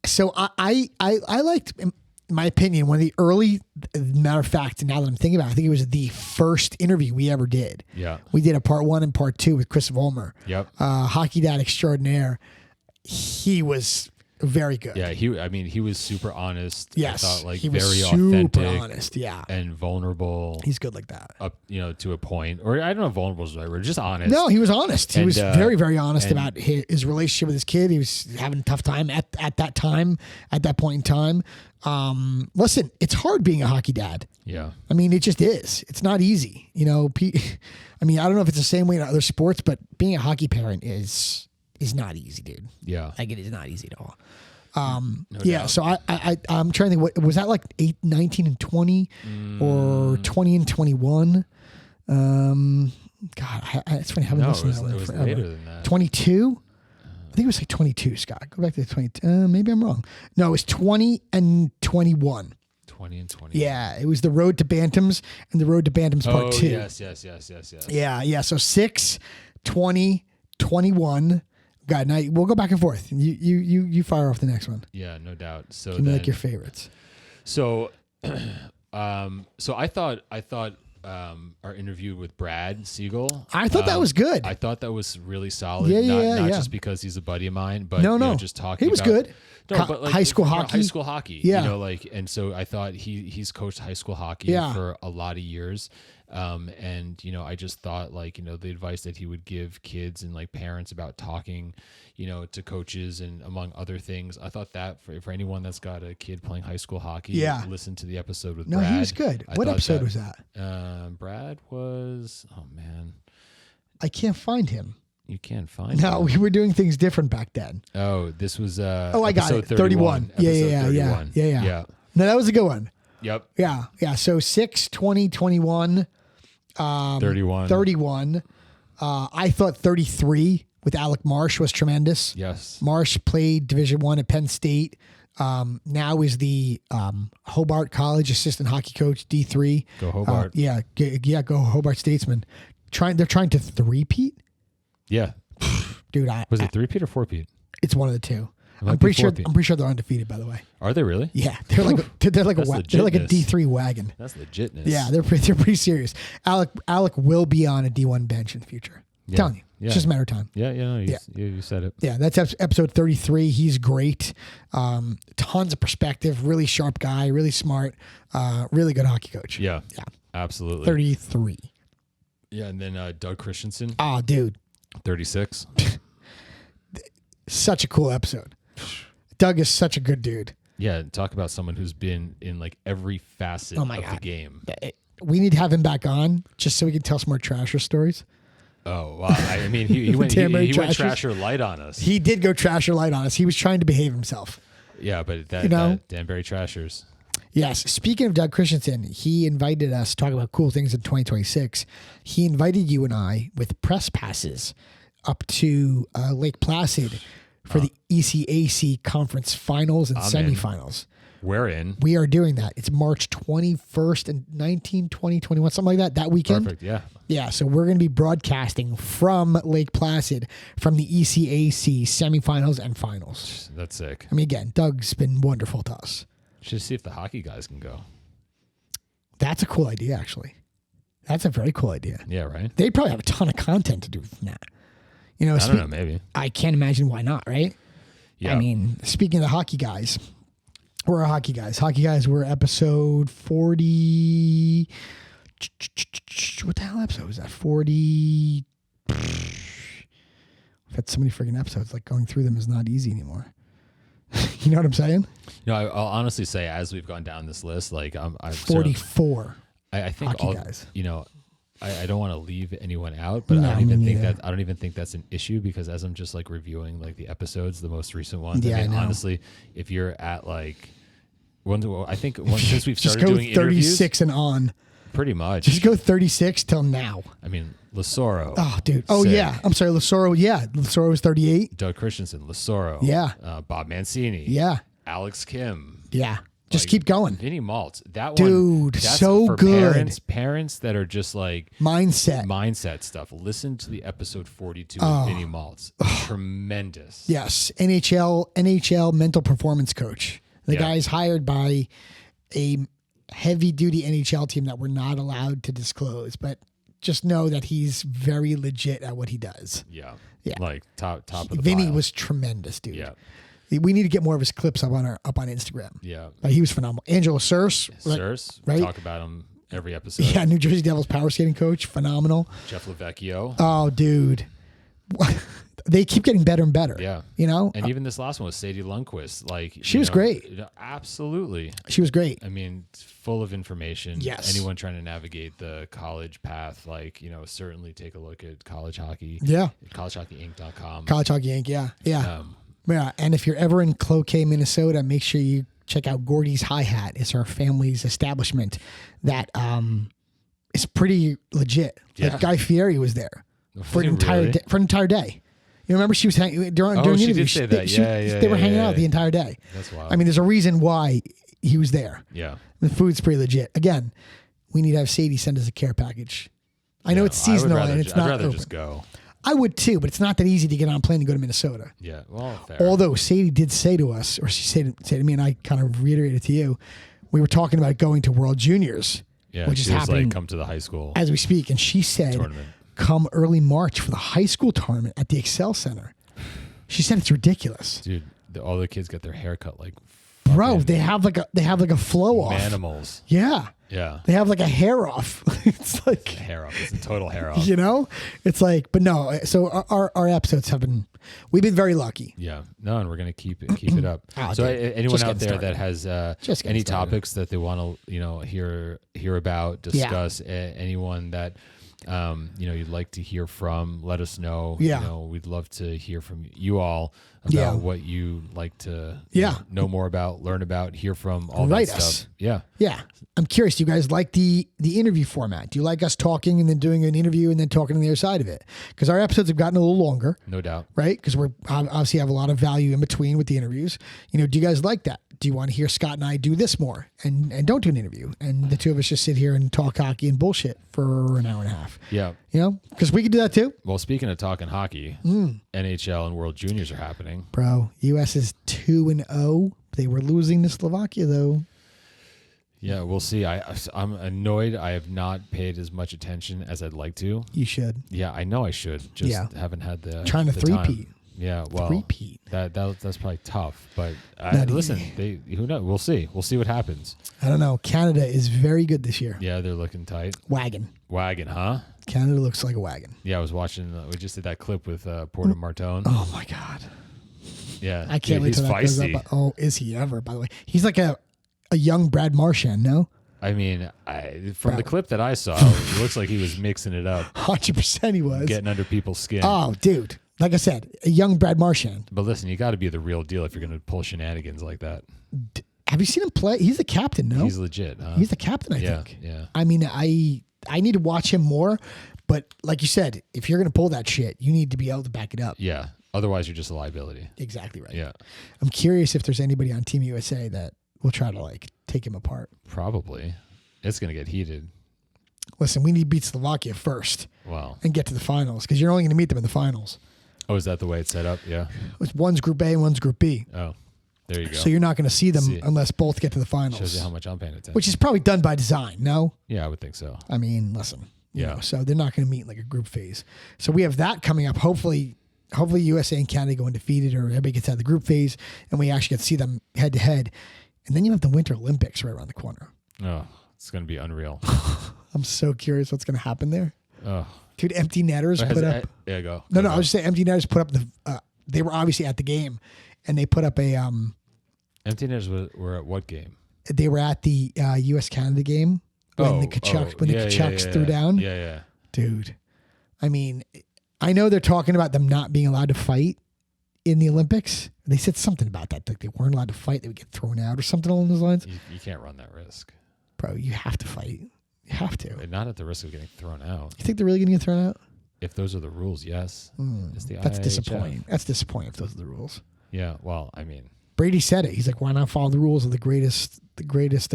So I liked, in my opinion, one of the early, matter of fact, now that I'm thinking about it, I think it was the first interview we ever did. Yeah. We did a part 1 and part 2 with Chris Vollmer. Yep. Hockey dad extraordinaire. He was very good. Yeah, he was super honest. Yes. I thought, like, he very was super authentic, honest, yeah. and vulnerable. He's good like that. Up, to a point. Or I don't know if vulnerable is the right word, just honest. No, he was honest. He was very, very honest and about his relationship with his kid. He was having a tough time at that time, at that point in time. Listen, it's hard being a hockey dad. Yeah. I mean, it just is. It's not easy. I mean, I don't know if it's the same way in other sports, but being a hockey parent is not easy, dude. Yeah. Like, it is not easy at all. No doubt. So I'm trying to think, what was that, like 19 and 20 or 20 and 21? God, it's funny. I haven't listened to that one was forever. later than that. 22? I think it was like 22, Scott. Go back to the 22. Maybe I'm wrong. No, it was 20 and 21. 20 and 20. Yeah, it was the Road to Bantams and the Road to Bantams Part 2. Yes. Yeah. So 6, 20, 21. God, now we'll go back and forth. You fire off the next one. Yeah, no doubt. So give me like your favorites. So, so I thought our interview with Brad Siegel. I thought that was good. I thought that was really solid. Yeah, not just because he's a buddy of mine, but no, just talking. He was good. No, but like high school hockey. High school hockey. Yeah. And so I thought he's coached high school hockey for a lot of years. And I just thought, like, the advice that he would give kids and like parents about talking, to coaches and among other things. I thought that for anyone that's got a kid playing high school hockey, listen to the episode with Brad. No, he was good. What episode was that? Brad was, oh man, I can't find him. You can't find him. No, we were doing things different back then. Oh, this was I got it. 31. Yeah. No, that was a good one. Yep. Yeah. So 6, 20, 21. 31. I thought 33 with Alec Marsh was tremendous. Yes. Marsh played Division I at Penn State. Now is the Hobart College assistant hockey coach, D3. Go Hobart. Go Hobart Statesman. They're trying to three-peat? Yeah. Dude, was it 3-peat or 4-peat? It's one of the two. I'm pretty sure they're undefeated, by the way. Are they really? Yeah, they're like a D3 wagon. That's legitness. Yeah, they're pretty serious. Alec will be on a D1 bench in the future. I'm telling you. Yeah. It's just a matter of time. Yeah, you said it. Yeah, that's episode 33. He's great. Tons of perspective. Really sharp guy. Really smart. Really good hockey coach. Yeah. Absolutely. 33. Yeah, and then Doug Christensen. Oh, dude. 36. Such a cool episode. Doug is such a good dude. Yeah, talk about someone who's been in like every facet of the game. We need to have him back on just so we can tell some more Trasher stories. Oh, well, I mean, he went Trasher light on us. He did go Trasher light on us. He was trying to behave himself. Yeah, but that Danbury Trashers. Yes. Speaking of Doug Christensen, he invited us to talk about cool things in 2026. He invited you and I with press passes up to Lake Placid for the ECAC conference finals and semifinals. We're in. We are doing that. It's March 21st and 19, 20, 21, something like that weekend. Perfect, yeah. Yeah, so we're going to be broadcasting from Lake Placid from the ECAC semifinals and finals. That's sick. I mean, again, Doug's been wonderful to us. Should see if the hockey guys can go. That's a cool idea, actually. That's a very cool idea. Yeah, right? They probably have a ton of content to do from that. I don't know, maybe. I can't imagine why not, right? Yeah. I mean, speaking of the hockey guys, we're hockey guys. Hockey guys, we're episode 40. What the hell episode was that? 40. We've had so many freaking episodes. Like going through them is not easy anymore. You know what I'm saying? I'll honestly say, as we've gone down this list, like I'm 44. I think hockey guys. I don't want to leave anyone out, but I don't even think that's an issue, because as I'm just like reviewing like the episodes, the most recent ones. Yeah, I mean, I know. honestly, if you're at like since we've started go doing 36 interviews, and on. pretty much. Just go 36 till now. I mean, Lasoro. Oh, dude. Oh, sick. yeah. I'm sorry, Lasoro. Yeah, Lasoro was 38. Doug Christensen, Lasoro. Yeah. Bob Mancini. Yeah. Alex Kim. Yeah. Just Like, keep going. Vinny Maltz. That Dude, one. That's so for good. Parents that are just like Mindset stuff. Listen to the episode 42 of Vinny Maltz. Tremendous. Yes. NHL mental performance coach. The guy's hired by a heavy duty NHL team that we're not allowed to disclose, but just know that he's very legit at what he does. Yeah. Yeah. Like top of the Vinny pile. was tremendous, dude. Yeah. We need to get more of his clips up on Instagram. Yeah. He was phenomenal. Angelo Circe. Right? Talk about him every episode. Yeah, New Jersey Devils power skating coach. Phenomenal. Jeff Lavecchio. Oh, dude. They keep getting better and better. Yeah. And even this last one was Sadie Lundquist. Like, she was great. Absolutely. She was great. I mean, full of information. Yes. Anyone trying to navigate the college path, like, certainly take a look at college hockey. Yeah. collegehockeyinc.com. College Hockey Inc. Yeah. Yeah. Yeah. And if you're ever in Cloquet, Minnesota, make sure you check out Gordy's Hi-Hat. It's our family's establishment that is pretty legit. Yeah. Like Guy Fieri was there for an entire day. You remember she was hanging during the she interview. did say that. They were hanging out the entire day. That's wild. I mean, there's a reason why he was there. Yeah. The food's pretty legit. Again, we need to have Sadie send us a care package. I know it's seasonal and it's not I'd rather open. just go. I would too, but it's not that easy to get on a plane and go to Minnesota. Yeah, well, fair. Although Sadie did say to us, or she said to me, and I kind of reiterated to you, we were talking about going to World Juniors, which is she was happening like, come to the high school as we speak. And she said, tournament. Come early March for the high school tournament at the Excel Center. She said it's ridiculous, dude. All the kids get their hair cut like, bro. They have like a flow off. Animals. Yeah. Yeah. They have like a hair off. It's like hair off. It's a total hair off. It's like, but no. So our episodes we've been very lucky. Yeah. No, and we're gonna keep it up. So anyone out there that has any topics that they want to hear about, discuss, anyone that you'd like to hear from, let us know. We'd love to hear from you all about what you like to know more about, learn about, hear from, all that stuff. Yeah. I'm curious, do you guys like the interview format? Do you like us talking and then doing an interview and then talking on the other side of it? Because our episodes have gotten a little longer. No doubt. Right? Because we're obviously have a lot of value in between with the interviews. Do you guys like that? Do you want to hear Scott and I do this more and don't do an interview? And the two of us just sit here and talk hockey and bullshit for an hour and a half. Yeah. Because we could do that too. Well, speaking of talking hockey, NHL and World Juniors are happening. Bro, U.S. is 2-0. They were losing to Slovakia, though. Yeah, we'll see. I'm annoyed. I have not paid as much attention as I'd like to. You should. Yeah, I know I should. Just haven't had the trying to the three-peat. time. Yeah, well, Three-peat. That's probably tough. But listen, who knows? We'll see. We'll see what happens. I don't know. Canada is very good this year. Yeah, they're looking tight. Wagon, huh? Canada looks like a wagon. Yeah, I was watching. We just did that clip with Porter Martone. Oh my God. Yeah, I can't wait he's till that goes feisty. up. Oh, is he ever? By the way, he's like a young Brad Marchand. No. I mean, from the clip that I saw, it looks like he was mixing it up, 100% he was getting under people's skin. Oh, dude. Like I said, a young Brad Marchand. But listen, you got to be the real deal if you're going to pull shenanigans like that. Have you seen him play? He's the captain, no? He's legit, huh? He's the captain, I think. Yeah. I mean, I need to watch him more, but like you said, if you're going to pull that shit, you need to be able to back it up. Yeah. Otherwise, you're just a liability. Exactly right. Yeah. I'm curious if there's anybody on Team USA that will try to take him apart. Probably. It's going to get heated. Listen, we need to beat Slovakia first. Wow. And get to the finals because you're only going to meet them in the finals. Oh, is that the way it's set up? Yeah. One's Group A and one's Group B. Oh, there you go. So you're not going to see them unless both get to the finals. Shows you how much I'm paying attention. Which is probably done by design, no? Yeah, I would think so. I mean, listen. You Yeah. know, so they're not going to meet in a group phase. So we have that coming up. Hopefully USA and Canada go undefeated or everybody gets out of the group phase and we actually get to see them head to head. And then you have the Winter Olympics right around the corner. Oh, it's going to be unreal. I'm so curious what's going to happen there. Oh. Dude, empty netters put up. There you go. No, I was just saying empty netters put up they were obviously at the game and they put up a. Empty netters were at what game? They were at the US Canada game when the Kachucks threw down. Yeah. Dude, I mean, I know they're talking about them not being allowed to fight in the Olympics. They said something about that. Like they weren't allowed to fight. They would get thrown out or something along those lines. You can't run that risk. Bro, you have to fight. You have to. And not at the risk of getting thrown out. You think they're really going to get thrown out? If those are the rules, yes. It's the That's IIHF. disappointing. That's disappointing if those are the rules. Yeah, well, I mean. Brady said it. He's like, why not follow the rules of the greatest, the greatest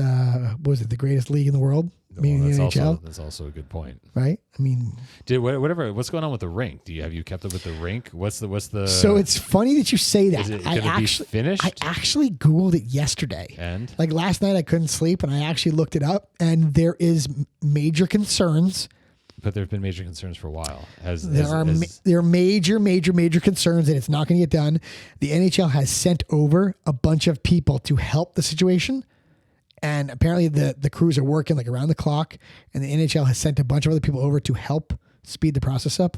league in the world? Meaning the NHL. That's also a good point. Right? I mean. What's going on with the rink? Have you kept up with the rink? What's the So it's funny that you say that. Is it going to be finished? I actually Googled it yesterday. And? Like last night I couldn't sleep and I actually looked it up and there is major concerns. But there have been major concerns for a while. There are major concerns that it's not going to get done. The NHL has sent over a bunch of people to help the situation. And apparently the crews are working like around the clock. And the NHL has sent a bunch of other people over to help speed the process up.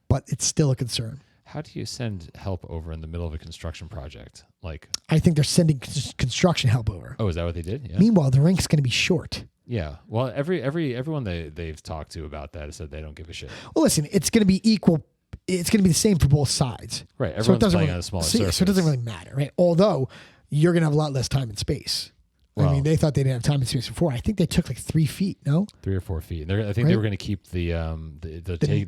But it's still a concern. How do you send help over in the middle of a construction project? I think they're sending construction help over. Oh, is that what they did? Yeah. Meanwhile, the rink's going to be short. Yeah. Well, everyone they've talked to about that has said they don't give a shit. Well, listen, it's going to be equal. It's going to be the same for both sides. Right. Everyone's playing on a smaller surface. So it doesn't really matter, right? Although you're going to have a lot less time and space. Well, I mean, they thought they didn't have time and space before. I think they took 3 feet, no? 3 or 4 feet. I think they were going to keep the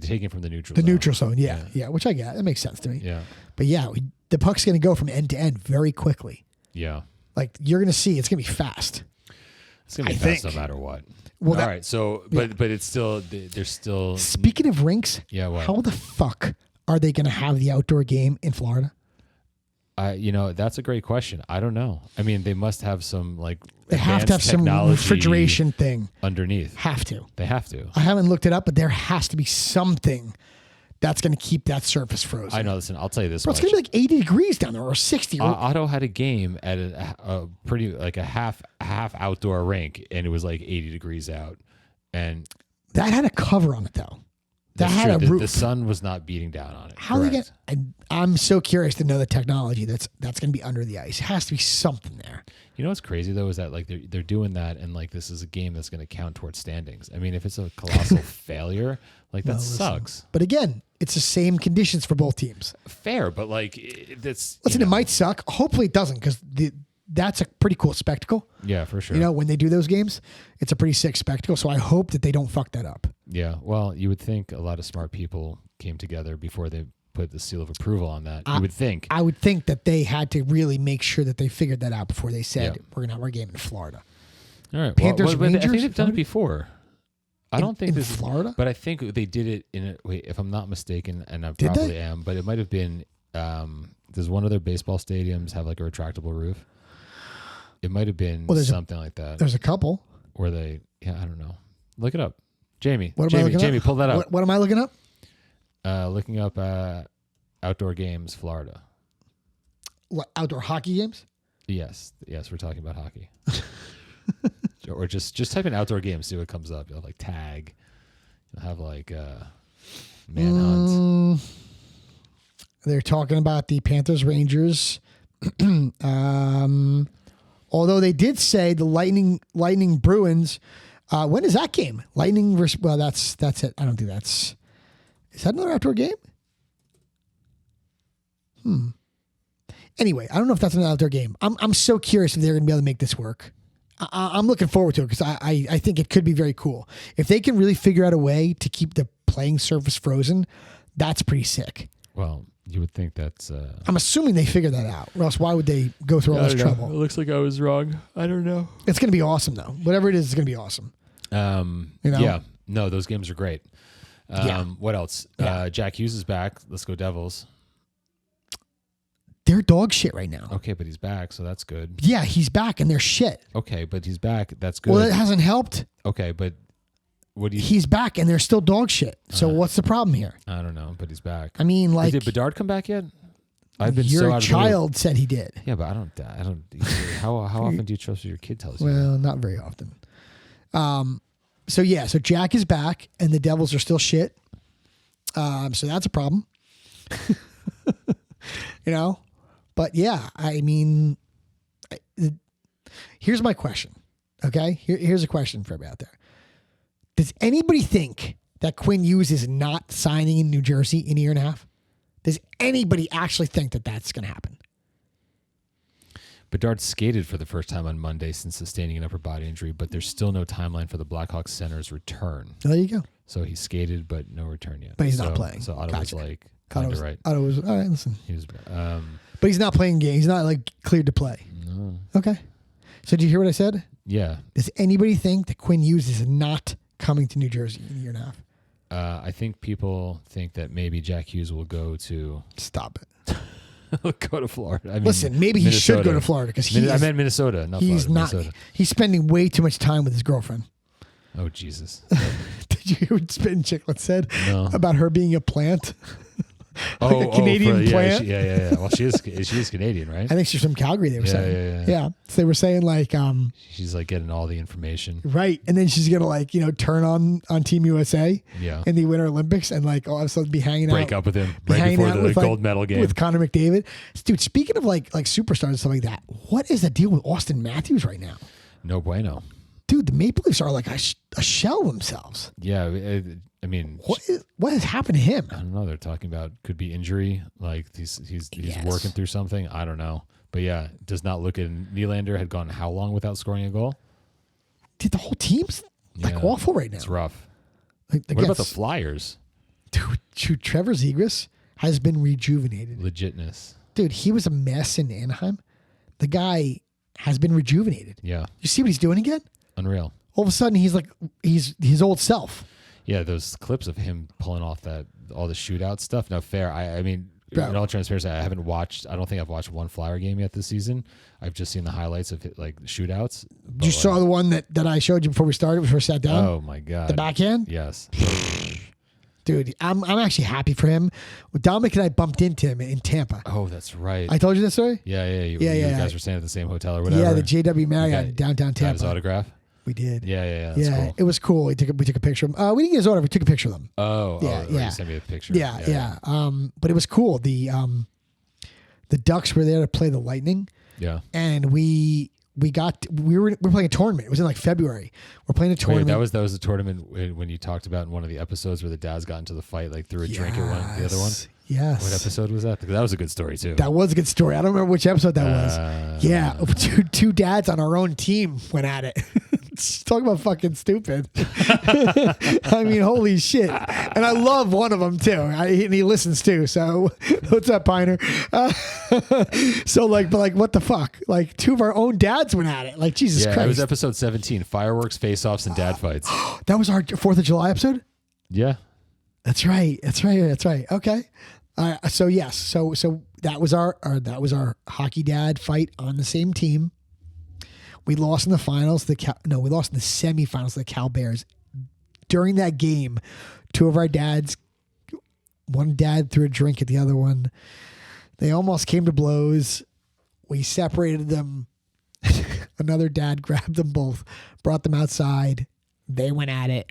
taking from the neutral zone. The neutral zone, yeah, which I get. That makes sense to me. Yeah. But yeah, the puck's going to go from end to end very quickly. Yeah. Like you're going to see, it's going to be fast. It's going to be fast no matter what. Well, all right. So, but it's still there's still. Speaking of rinks, how the fuck are they going to have the outdoor game in Florida? That's a great question. I don't know. I mean, they must have some they have to have some refrigeration thing underneath. They have to. I haven't looked it up, but there has to be something that's going to keep that surface frozen. I know. Listen, I'll tell you this. Bro, it's going to be like 80 degrees down there or 60. Otto had a game at a pretty a half outdoor rink, and it was like 80 degrees out, and that had a cover on it though. That had a roof. The sun was not beating down on it. How they get? I'm so curious to know the technology that's going to be under the ice. It has to be something there. You know what's crazy though is that they're doing that, and this is a game that's going to count towards standings. I mean, if it's a colossal failure, that sucks. But again, it's the same conditions for both teams. Fair, but that's listen. It might suck. Hopefully, it doesn't because that's a pretty cool spectacle. Yeah, for sure. When they do those games, it's a pretty sick spectacle. So I hope that they don't fuck that up. Yeah. Well, you would think a lot of smart people came together before they put the seal of approval on that. You would think. I would think that they had to really make sure that they figured that out before they said, we're going to have our game in Florida. All right. Panthers, Rangers? I think they've done it before. I don't think this is Florida, but I think they did it in if I'm not mistaken, and I probably am, but it might have been. Does one of their baseball stadiums have a retractable roof? It might have been something like that. There's a couple. Where they, I don't know. Look it up. Jamie, what am I looking Jamie, up? pull that up. What am I looking up? Looking up outdoor games, Florida. What, outdoor hockey games? Yes, we're talking about hockey. Or just type in outdoor games, see what comes up. You'll have like tag. You'll have like manhunt. They're talking about the Panthers Rangers. Although they did say the Lightning Bruins. When is that game? Lightning versus. Well, that's it. I don't think that's. Is that another outdoor game? Anyway, I don't know if that's an outdoor game. I'm so curious if they're going to be able to make this work. I'm looking forward to it because I think it could be very cool. If they can really figure out a way to keep the playing surface frozen, that's pretty sick. Well, you would think that's... I'm assuming they figured that out, or else why would they go through all this trouble? It looks like I was wrong. I don't know. It's going to be awesome, though. Whatever it is, it's going to be awesome. Yeah. No, those games are great. What else? Yeah. Jack Hughes is back. Let's go Devils. They're dog shit right now. Okay, but he's back, so that's good. Yeah, he's back, and they're shit. Okay, but he's back. That's good. Well, it hasn't helped. Okay, but what do you... He's back, and they're still dog shit. So what's the problem here? I don't know, but he's back. I mean, like... Did Bedard come back yet? I've been your so out child said he did. Yeah, but I don't. How often do you trust what your kid tells you? Well, not very often. So Jack is back, and the Devils are still shit. So that's a problem. But yeah, I mean, here's my question. Okay, here's a question for everybody out there. Does anybody think that Quinn Hughes is not signing in New Jersey in a year and a half? Does anybody actually think that that's going to happen? Bedard skated for the first time on Monday since sustaining an upper body injury, but there's still no timeline for the Blackhawks center's return. There you go. So he skated, but no return yet. But he's not playing. So Ottawa's Gotcha. like kind of right. Otto was all right. Listen, He was, but he's not playing games. He's not like cleared to play. no. Okay. So did you hear what I said? Yeah. Does anybody think that Quinn Hughes is not coming to New Jersey in a year and a half? I think people think that maybe Jack Hughes will go to Stop it. go to Florida. I mean, Listen, maybe he should go to Florida because I meant Minnesota, not he's Florida. not. Minnesota. He's spending way too much time with his girlfriend. Oh Jesus! Did you hear what Spittin' Chiclet said No. about her being a plant? A Canadian plant. Yeah. Well, she is Canadian, right? I think she's from Calgary. They were saying, Yeah. So they were saying like, She's like getting all the information. right, and then she's gonna like turn on Team USA, Yeah. in the Winter Olympics, and like all of a sudden be hanging Break out, up with him be right hanging before out the with, gold medal game with Connor McDavid. Dude, speaking of like superstars and stuff like that, what is the deal with Austin Matthews right now? No bueno. Dude, the Maple Leafs are like a shell of themselves. Yeah, I mean, What has happened to him? I don't know. They're talking about could be injury. Like he's Yes. working through something. I don't know. But yeah, does not look at Nylander had gone how long without scoring a goal? Dude, the whole team's like Yeah, awful right now. It's rough. Like, What about the Flyers? Dude, Trevor Zegras has been rejuvenated. Legitness. Dude, he was a mess in Anaheim. The guy has been rejuvenated. Yeah. You see what he's doing again? Unreal. All of a sudden, he's like he's his old self. Yeah, those clips of him pulling off all the shootout stuff. Now, fair. I mean, Bro. in all transparency, I haven't watched. I don't think I've watched one Flyer game yet this season. I've just seen the highlights of it, like shootouts. But You saw the one that I showed you before we started, before we sat down? Oh my god. The backhand? Yes. Dude, I'm actually happy for him. Dominic and I bumped into him in Tampa. Oh, that's right. I told you that story? Yeah. You Yeah. guys were staying at the same hotel or whatever. Yeah, the JW Marriott Okay. downtown Got his Tampa. autograph. We did. Yeah. That's cool. It was cool. We took a picture of him. We didn't get his autograph. We took a picture of them. Yeah. yeah. You sent me a picture. Yeah. But it was cool. The Ducks were there to play the Lightning. Yeah. And we were playing a tournament. It was in like February. We're playing a tournament. Wait, that was the tournament when you talked about in one of the episodes where the dads got into the fight, like threw a drink at the other one. Yes. What episode was that? Because that was a good story too. That was a good story. I don't remember which episode that was. Yeah, two dads on our own team went at it. Talk about fucking stupid. I mean, holy shit. And I love one of them too. And he listens too. So what's up, Piner? But what the fuck? Like two of our own dads went at it. Like Jesus Christ. Yeah, it was episode 17, fireworks, face-offs, and dad fights. That was our 4th of July episode? Yeah. That's right. Okay. So yes. So that was our hockey dad fight on the same team. We lost in the finals. We lost in the semifinals to the Cal Bears. During that game, two of our dads, one dad threw a drink at the other one. They almost came to blows. We separated them. Another dad grabbed them both, brought them outside. They went at it.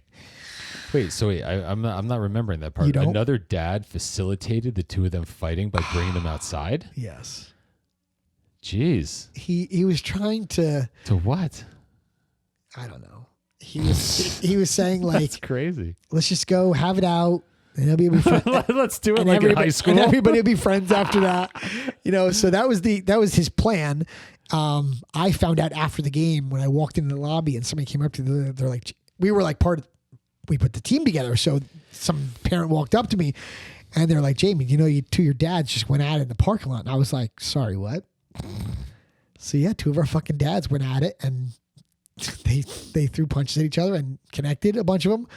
Wait, I'm not remembering that part. Another dad facilitated the two of them fighting by bringing them outside? Yes. Jeez. He was trying to... To what? I don't know. He was saying like... That's crazy. Let's just go have it out. And they'll be friends. Let's do it like in high school. And everybody will be friends after that. So that was his plan. I found out after the game when I walked into the lobby and somebody came up to they're like, we were like we put the team together. So some parent walked up to me and they're like, Jamie, your dads just went at it in the parking lot. And I was like, sorry, what? So yeah, two of our fucking dads went at it and they threw punches at each other and connected, a bunch of them.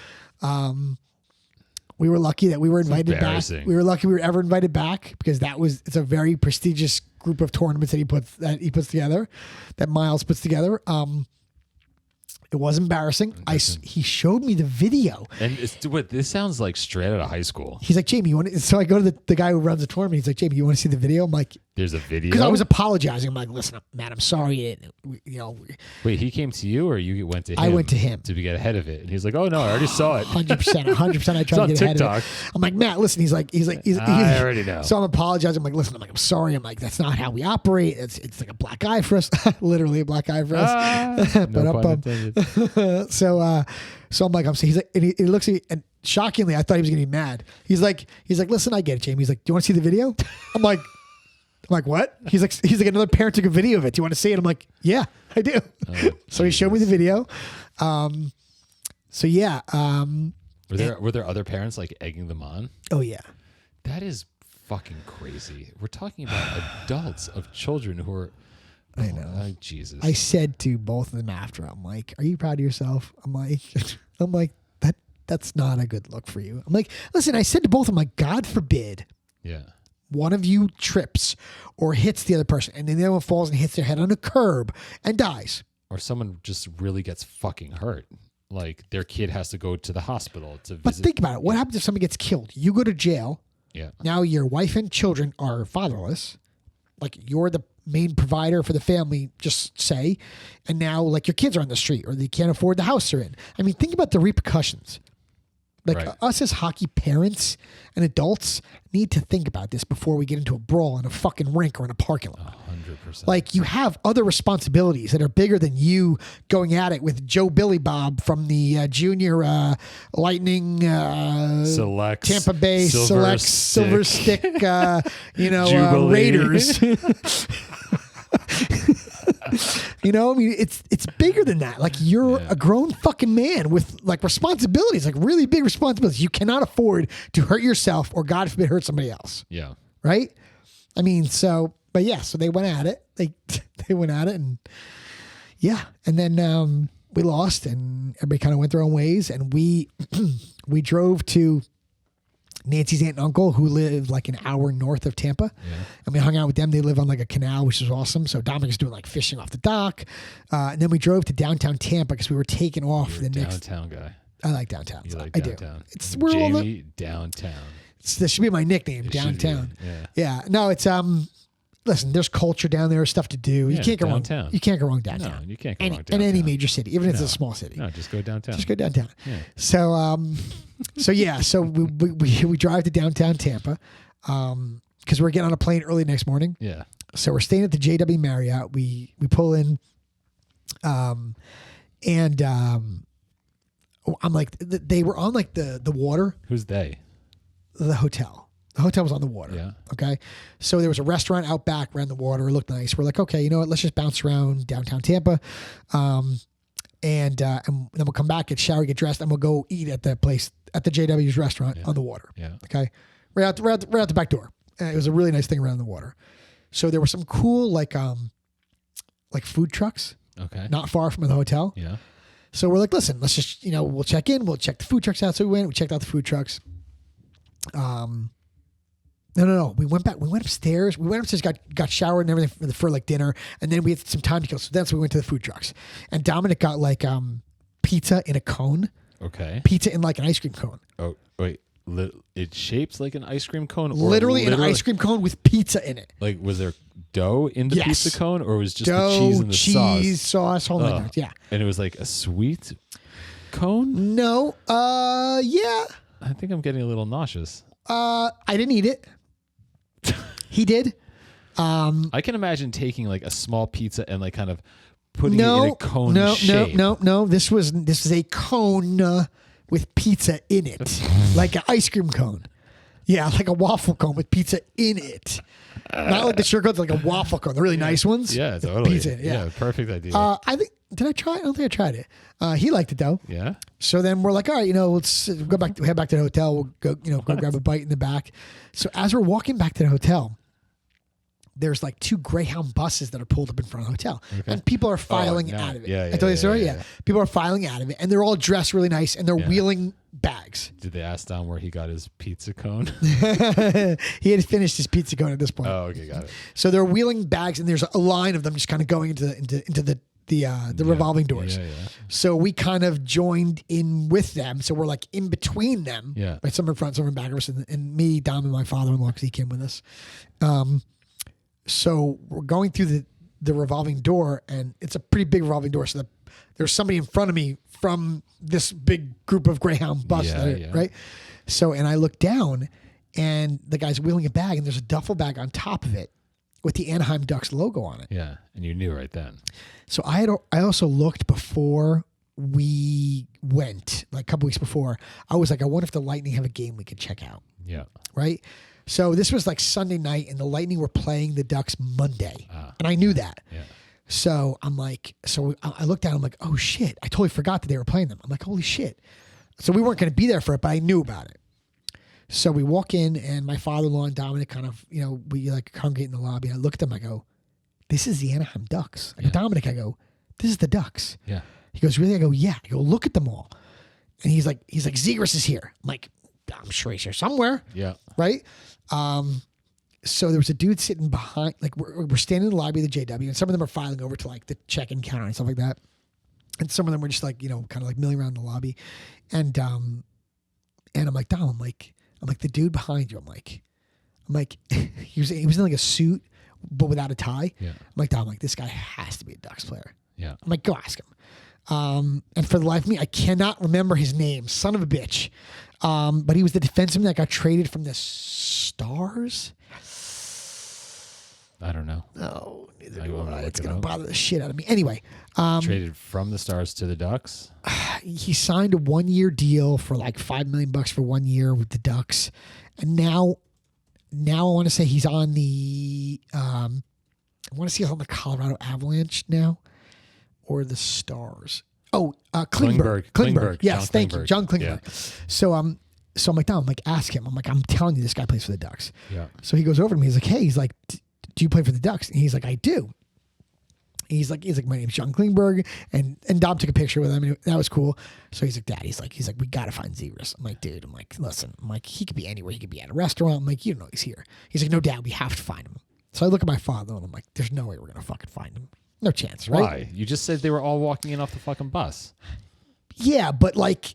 We were lucky that we were invited back. We were lucky we were ever invited back because it's a very prestigious group of tournaments that he puts together, that Miles puts together. It was embarrassing. He showed me the video. And this sounds like straight out of high school. He's like, Jamie, you want to? So I go to the guy who runs the tournament. He's like, Jamie, you want to see the video? I'm like, there's a video? Because I was apologizing. I'm like, listen, Matt, I'm sorry. Wait, he came to you or you went to him? I went to him. To get ahead of it. And he's like, oh, no, I already saw it. 100%. I tried to get ahead of it. I'm like, Matt, listen. He's like, I already know. So I'm apologizing. I'm like, listen, I'm sorry. I'm like, that's not how we operate. It's like a black eye for us. Literally a black eye for us. No pun intended. So I'm like, he's like, and he looks at me, and shockingly, I thought he was gonna be mad. He's like, listen, I get it, Jamie. He's like, do you want to see the video? I'm like, what? He's like, another parent took a video of it. Do you want to see it? I'm like, yeah, I do. So he showed me the video. So yeah. Were there other parents like egging them on? Oh yeah. That is fucking crazy. We're talking about adults of children who are. I know. Oh, Jesus. I said to both of them after, I'm like, are you proud of yourself? I'm like, that's not a good look for you. I'm like, listen, I said to both of them, like, God forbid. Yeah. One of you trips or hits the other person and then the other one falls and hits their head on a curb and dies. Or someone just really gets fucking hurt. Like their kid has to go to the hospital to visit. But think about it. What happens if somebody gets killed? You go to jail. Yeah. Now your wife and children are fatherless. Like you're the main provider for the family, just say. And now like your kids are on the street or they can't afford the house they're in. I mean, think about the repercussions. Like right. Us as hockey parents and adults need to think about this before we get into a brawl in a fucking rink or in a parking lot. 100%. Like you have other responsibilities that are bigger than you going at it with Joe Billy Bob from the junior Lightning Selects, Tampa Bay Silver Stick Raiders. I mean, it's bigger than that. Like you're a grown fucking man with like responsibilities, like really big responsibilities. You cannot afford to hurt yourself or God forbid hurt somebody else. Yeah. Right. I mean, so they went at it. They went at it and and then we lost and everybody kind of went their own ways and we drove to Nancy's aunt and uncle who lived like an hour north of Tampa. Yeah. And we hung out with them. They live on like a canal, which is awesome. So Dominic's doing like fishing off the dock. And then we drove to downtown Tampa because we were taking off the next. Downtown guy. I like downtown. You like I downtown. do. It's where Jamie all the, Downtown. This should be my nickname, Downtown. Yeah. No, it's listen, there's culture down there, stuff to do. You can't go downtown. wrong. You can't go wrong downtown. No, you can't go wrong downtown. In any major city, even if it's a small city. No, just go downtown. Just go downtown. Yeah. So we drive to downtown Tampa because we're getting on a plane early next morning. Yeah. So we're staying at the JW Marriott. We pull in, I'm like they were on like the water. Who's they? The hotel. The hotel was on the water. Yeah. Okay. So there was a restaurant out back around the water. It looked nice. We're like, okay, you know what? Let's just bounce around downtown Tampa. And then we'll come back, get showered, get dressed, and we'll go eat at the place at the JW's restaurant on the water. Yeah. Okay. Right out the back door. It was a really nice thing around the water. So there were some cool like food trucks. Okay. Not far from the hotel. Yeah. So we're like, listen, let's just we'll check in. We'll check the food trucks out. So we went. We checked out the food trucks. No. We went back. We went upstairs. Got showered and everything for like dinner, and then we had some time to kill. So that's when we went to the food trucks, and Dominic got like pizza in a cone. Okay. Pizza in like an ice cream cone. Oh wait, it shapes like an ice cream cone. Or Literally an ice cream cone with pizza in it. Like, was there dough in the pizza cone, or was just dough, the cheese and the cheese, sauce, whole nine yards. Yeah. And it was like a sweet cone. No. Yeah. I think I'm getting a little nauseous. I didn't eat it. He did. I can imagine taking like a small pizza and like kind of putting it in a cone shape. No. This was a cone with pizza in it, like an ice cream cone. Yeah, like a waffle cone with pizza in it. Not like the sugar cones, like a waffle cone. The really nice ones. Yeah, totally. Pizza, yeah. Perfect idea. I think. Did I try it? I don't think I tried it. He liked it though. Yeah. So then we're like, all right, let's head back to the hotel. We'll go, go grab a bite in the back. So as we're walking back to the hotel, there's like 2 Greyhound buses that are pulled up in front of the hotel, and people are filing out of it. Yeah, I told you the story. Yeah. People are filing out of it, and they're all dressed really nice, and they're wheeling bags. Did they ask Dom where he got his pizza cone? He had finished his pizza cone at this point. Oh, okay, got it. So they're wheeling bags, and there's a line of them just kind of going into the revolving doors. Yeah. So we kind of joined in with them. So we're like in between them. Yeah. Right, some in front, some in back of us, and me, Dom, and my father-in-law, because he came with us. So we're going through the revolving door, and it's a pretty big revolving door. So there's somebody in front of me from this big group of Greyhound buses, right? So, and I look down, and the guy's wheeling a bag, and there's a duffel bag on top of it with the Anaheim Ducks logo on it. Yeah, and you knew right then. So I also looked before we went, like a couple weeks before. I was like, I wonder if the Lightning have a game we could check out. Yeah. Right? So this was like Sunday night, and the Lightning were playing the Ducks Monday. And I knew that. Yeah. So I'm like, I looked down, I'm like, oh shit. I totally forgot that they were playing them. I'm like, holy shit. So we weren't going to be there for it, but I knew about it. So we walk in, and my father-in-law and Dominic kind of, we like congregate in the lobby. And I look at them, I go, this is the Anaheim Ducks. I go, Dominic, I go, this is the Ducks. Yeah. He goes, really? I go, yeah. I go, look at them all. And he's like, Zegras is here. I'm like, I'm sure he's here somewhere. Yeah. Right? So there was a dude sitting behind, like we're standing in the lobby of the JW, and some of them are filing over to like the check-in counter and stuff like that. And some of them were just like, kind of like milling around the lobby. And I'm like, Dom, I'm like, the dude behind you, I'm like, he was in like a suit, but without a tie. Yeah. I'm like, Dom, this guy has to be a Ducks player. Yeah. I'm like, go ask him. And for the life of me, I cannot remember his name. Son of a bitch. But he was the defenseman that got traded from the Stars. I don't know. No, neither I do won't I. look It's it going to up. bother the shit out of me. Anyway. Traded from the Stars to the Ducks. He signed a 1-year deal for like $5 million for 1 year with the Ducks. And now I want to say he's on the, I want to see he's on the Colorado Avalanche now or the Stars. Oh, Klingberg. Yes, thank you. John Klingberg. Yeah. So I'm like, Dom, I'm like, ask him. I'm like, I'm telling you, this guy plays for the Ducks. Yeah. So he goes over to me. He's like, hey, he's like, do you play for the Ducks? And he's like, I do. He's like, my name's John Klingberg, and Dom took a picture with him, and that was cool. So he's like, Dad, he's like, we gotta find Zegras. I'm like, dude, listen, he could be anywhere. He could be at a restaurant. I'm like, you don't know he's here. He's like, no, Dad, we have to find him. So I look at my father, and I'm like, there's no way we're gonna fucking find him. No chance, right? Why? You just said they were all walking in off the fucking bus. Yeah, but like,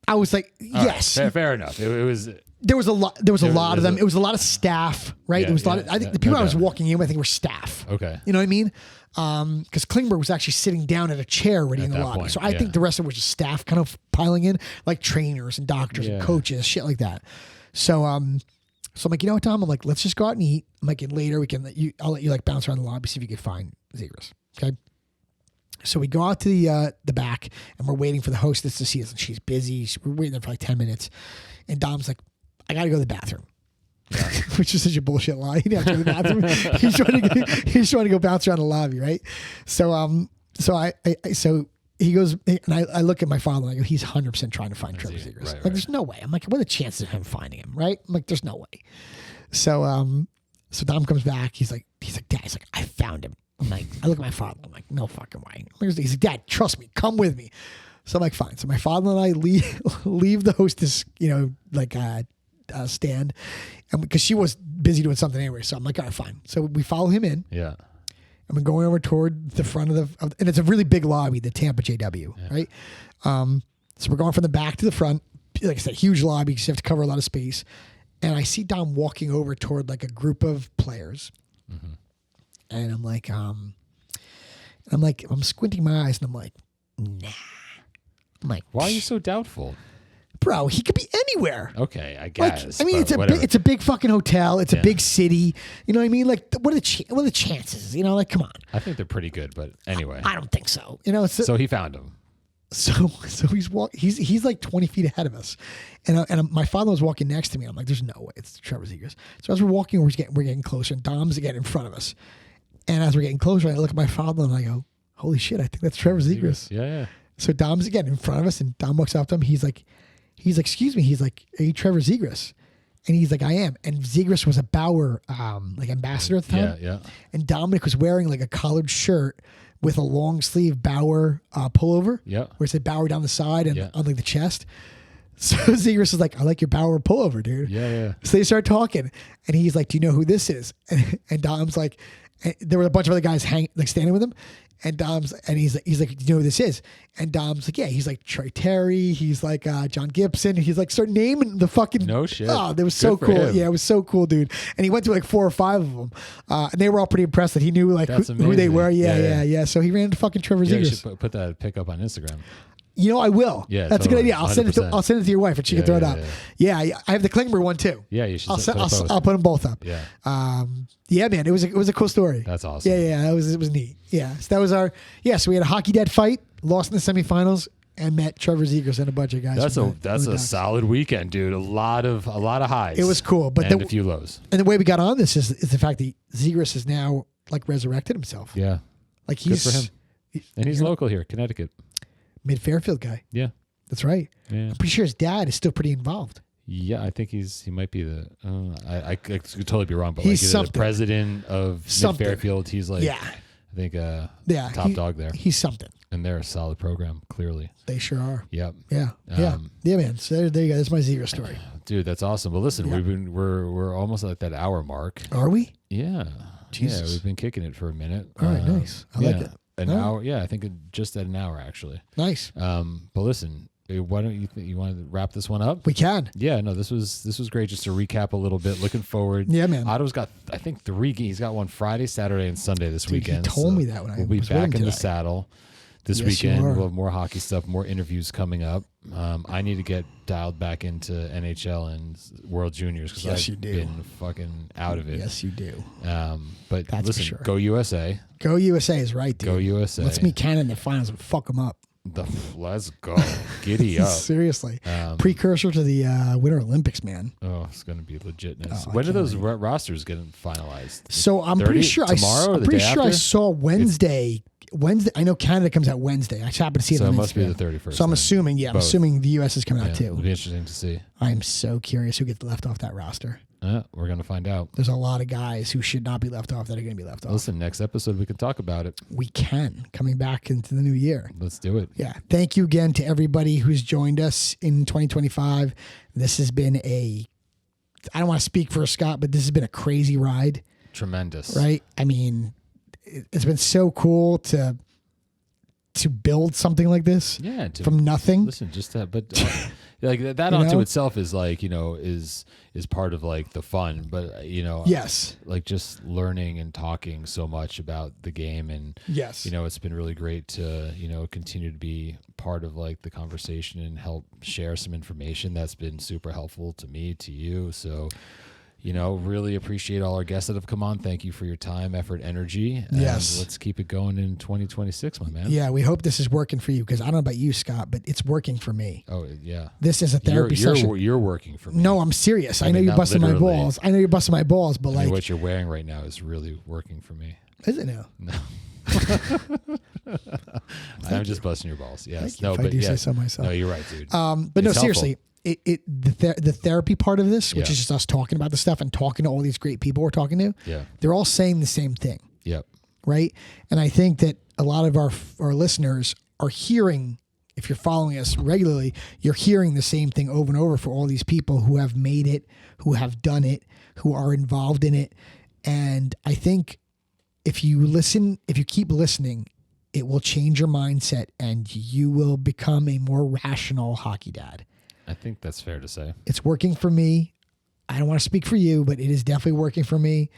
I was like, yes, right, fair enough. It was. There was a lot. There was a lot of them. It was a lot of staff, right? Yeah, There was a lot of. I think the people I was walking in with, I think, were staff. Okay. You know what I mean? Because Klingberg was actually sitting down at a chair already in the lobby. point, So I think the rest of it was just staff kind of piling in, like trainers and doctors and coaches, shit like that. So I'm like, you know what, Tom? I'm like, let's just go out and eat. I'm like, and later I'll let you like bounce around the lobby, see if you can find Zegras. Okay. So we go out to the back, and we're waiting for the hostess to see us, and she's busy. We're waiting there for like 10 minutes, and Dom's like, I got to go to the bathroom. Yeah. Which is such a bullshit lie. He didn't have to go to the bathroom. He's trying to go bounce around the lobby, right? So so he goes, and I look at my father, and I go, he's 100% trying to find Trevor Zegras. Right. There's no way. I'm like, what are the chances of him finding him, right? I'm like, there's no way. So so Dom comes back. He's like, Dad, he's like, I found him. I'm like, I look at my father. I'm like, no fucking way. He's like, Dad, trust me. Come with me. So I'm like, fine. So my father and I leave the hostess, stand, and because she was busy doing something anyway, so I'm like, all right, fine. So we follow him in. Yeah. And we're going over toward the front and it's a really big lobby, the Tampa JW, right? So we're going from the back to the front. Like I said, huge lobby, because you have to cover a lot of space. And I see Dom walking over toward like a group of players. Mm-hmm. And I'm squinting my eyes and I'm like, nah. I'm like, why are you so doubtful? Bro, he could be anywhere. Okay, I guess. Like, I mean, it's a big fucking hotel. It's a big city. You know what I mean? Like, what are the chances? You know, like, come on. I think they're pretty good, but anyway. I don't think so. You know, so he found him. So he's like 20 feet ahead of us, and my father was walking next to me. I'm like, there's no way it's Trevor Zegras. So as we're walking, we're getting closer, and Dom's getting in front of us. And as we're getting closer, I look at my father and I go, holy shit, I think that's Trevor Zegras. Yeah. So Dom's getting in front of us, and Dom walks up to him. He's like, excuse me. He's like, are you Trevor Zegras? And he's like, I am. And Zegras was a Bauer like ambassador at the time. Yeah. And Dominic was wearing like a collared shirt with a long sleeve Bauer pullover. Yeah. Where it said Bauer down the side and on like the chest. So Zegras was like, I like your Bauer pullover, dude. Yeah. So they start talking, and he's like, do you know who this is? And Dom's like, and there were a bunch of other guys standing with him. And he's like, do you know who this is? And Dom's like, yeah. He's like Troy Terry. He's like John Gibson. He's like, start naming the fucking. No shit. Oh, that was so cool. Yeah, it was so cool, dude. And he went to like 4 or 5 of them, and they were all pretty impressed that he knew like who they were. Yeah. So he ran into fucking Trevor Zegras. You should put that pic up on Instagram. You know, I will. Yeah, that's totally. a good idea. I'll send it to your wife, and she can throw it up. Yeah, I have the Klingber one too. Yeah, you should. I'll put them both up. Yeah. Yeah, man, it was a cool story. That's awesome. Yeah, it was neat. Yeah, so that was our. Yeah, so we had a hockey dad fight, lost in the semifinals, and met Trevor Zegras and a bunch of guys. That's a solid weekend, dude. A lot of highs. It was cool, but a few lows. And the way we got on this is the fact that Zegras is now like resurrected himself. Yeah, like he's good for him, and he's local here, Connecticut. Mid Fairfield guy. Yeah. That's right. Yeah. I'm pretty sure his dad is still pretty involved. Yeah, I think he might be the. I could totally be wrong, but he's like the president of Mid Fairfield. He's like, I think, top dog there. He's something, and they're a solid program. Clearly, they sure are. Yep. Yeah, man. So there you go. That's my Zegras story. Dude, that's awesome. Well, listen, we're almost at that hour mark. Are we? Yeah. Jesus. Yeah, we've been kicking it for a minute. All right, nice. I like it. An hour. Yeah, I think just at an hour actually. Nice. But listen. Why don't you want to wrap this one up? We can. Yeah, no, this was great. Just to recap a little bit. Looking forward. Yeah, man. Otto's got I think 3 games. He's got one Friday, Saturday, and Sunday this weekend. He told me that when we'll be back in the saddle this weekend. We'll have more hockey stuff, more interviews coming up. I need to get dialed back into NHL and World Juniors because I've been fucking out of it. Yes, you do. But that's listen, for sure. Go USA. Go USA is right, dude. Go USA. Let's meet Canada in the finals and fuck them up. Let's go. Giddy up. Seriously. Precursor to the Winter Olympics, man. Oh, it's going to be legitness. When are those rosters getting finalized? So I'm pretty sure I saw Wednesday. I know Canada comes out Wednesday. I happened to see it on Instagram. So it must be the 31st. So I'm assuming, I'm assuming the US is coming out too. It'll be interesting to see. I'm so curious who gets left off that roster. We're going to find out. There's a lot of guys who should not be left off that are going to be left off. Listen, next episode we can talk about it. We can, coming back into the new year. Let's do it. Yeah. Thank you again to everybody who's joined us in 2025. This has been I don't want to speak for Scott, but this has been a crazy ride. Tremendous. Right? I mean, it's been so cool to build something like this from nothing. Listen, just that, but like that onto itself is like, is part of like the fun, but yes, like just learning and talking so much about the game. And yes, it's been really great to, continue to be part of like the conversation and help share some information that's been super helpful to me, to you. So, really appreciate all our guests that have come on. Thank you for your time, effort, energy. And yes. Let's keep it going in 2026, my man. Yeah, we hope this is working for you because I don't know about you, Scott, but it's working for me. Oh, yeah. This is a therapy session. You're working for me. No, I'm serious. I know you're busting my balls. I know you're busting my balls, but like. What you're wearing right now is really working for me. Is it now? No. I'm just busting your balls. Yes. No, but I do say so myself. No, you're right, dude. But no, seriously. The therapy part of this, which is just us talking about the stuff and talking to all these great people we're talking to, they're all saying the same thing. Yep. Right. And I think that a lot of our listeners are hearing if you're following us regularly, you're hearing the same thing over and over for all these people who have made it, who have done it, who are involved in it. And I think if you keep listening, it will change your mindset and you will become a more rational hockey dad. I think that's fair to say. It's working for me. I don't want to speak for you, but it is definitely working for me.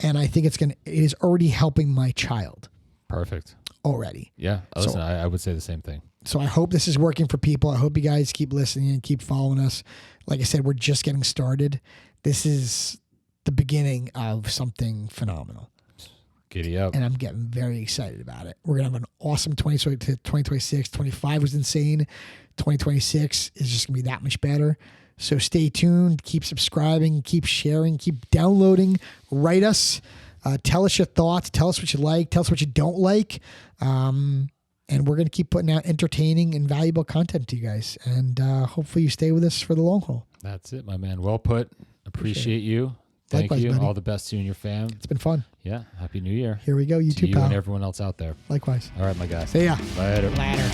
And I think it is already helping my child. Perfect. Already. Yeah. Listen, I would say the same thing. So I hope this is working for people. I hope you guys keep listening and keep following us. Like I said, we're just getting started. This is the beginning of something phenomenal. Giddy up. And I'm getting very excited about it. We're going to have an awesome 2026. 25 was insane. 2026 is just going to be that much better. So stay tuned. Keep subscribing. Keep sharing. Keep downloading. Write us. Tell us your thoughts. Tell us what you like. Tell us what you don't like. And we're going to keep putting out entertaining and valuable content to you guys. And hopefully you stay with us for the long haul. That's it, my man. Well put. Appreciate you. Thank Likewise, you. buddy. All the best to you and your fam. It's been fun. Yeah. Happy New Year. Here we go. You to too, you pal. and everyone else out there. Likewise. All right, my guy. See ya. Later. Later.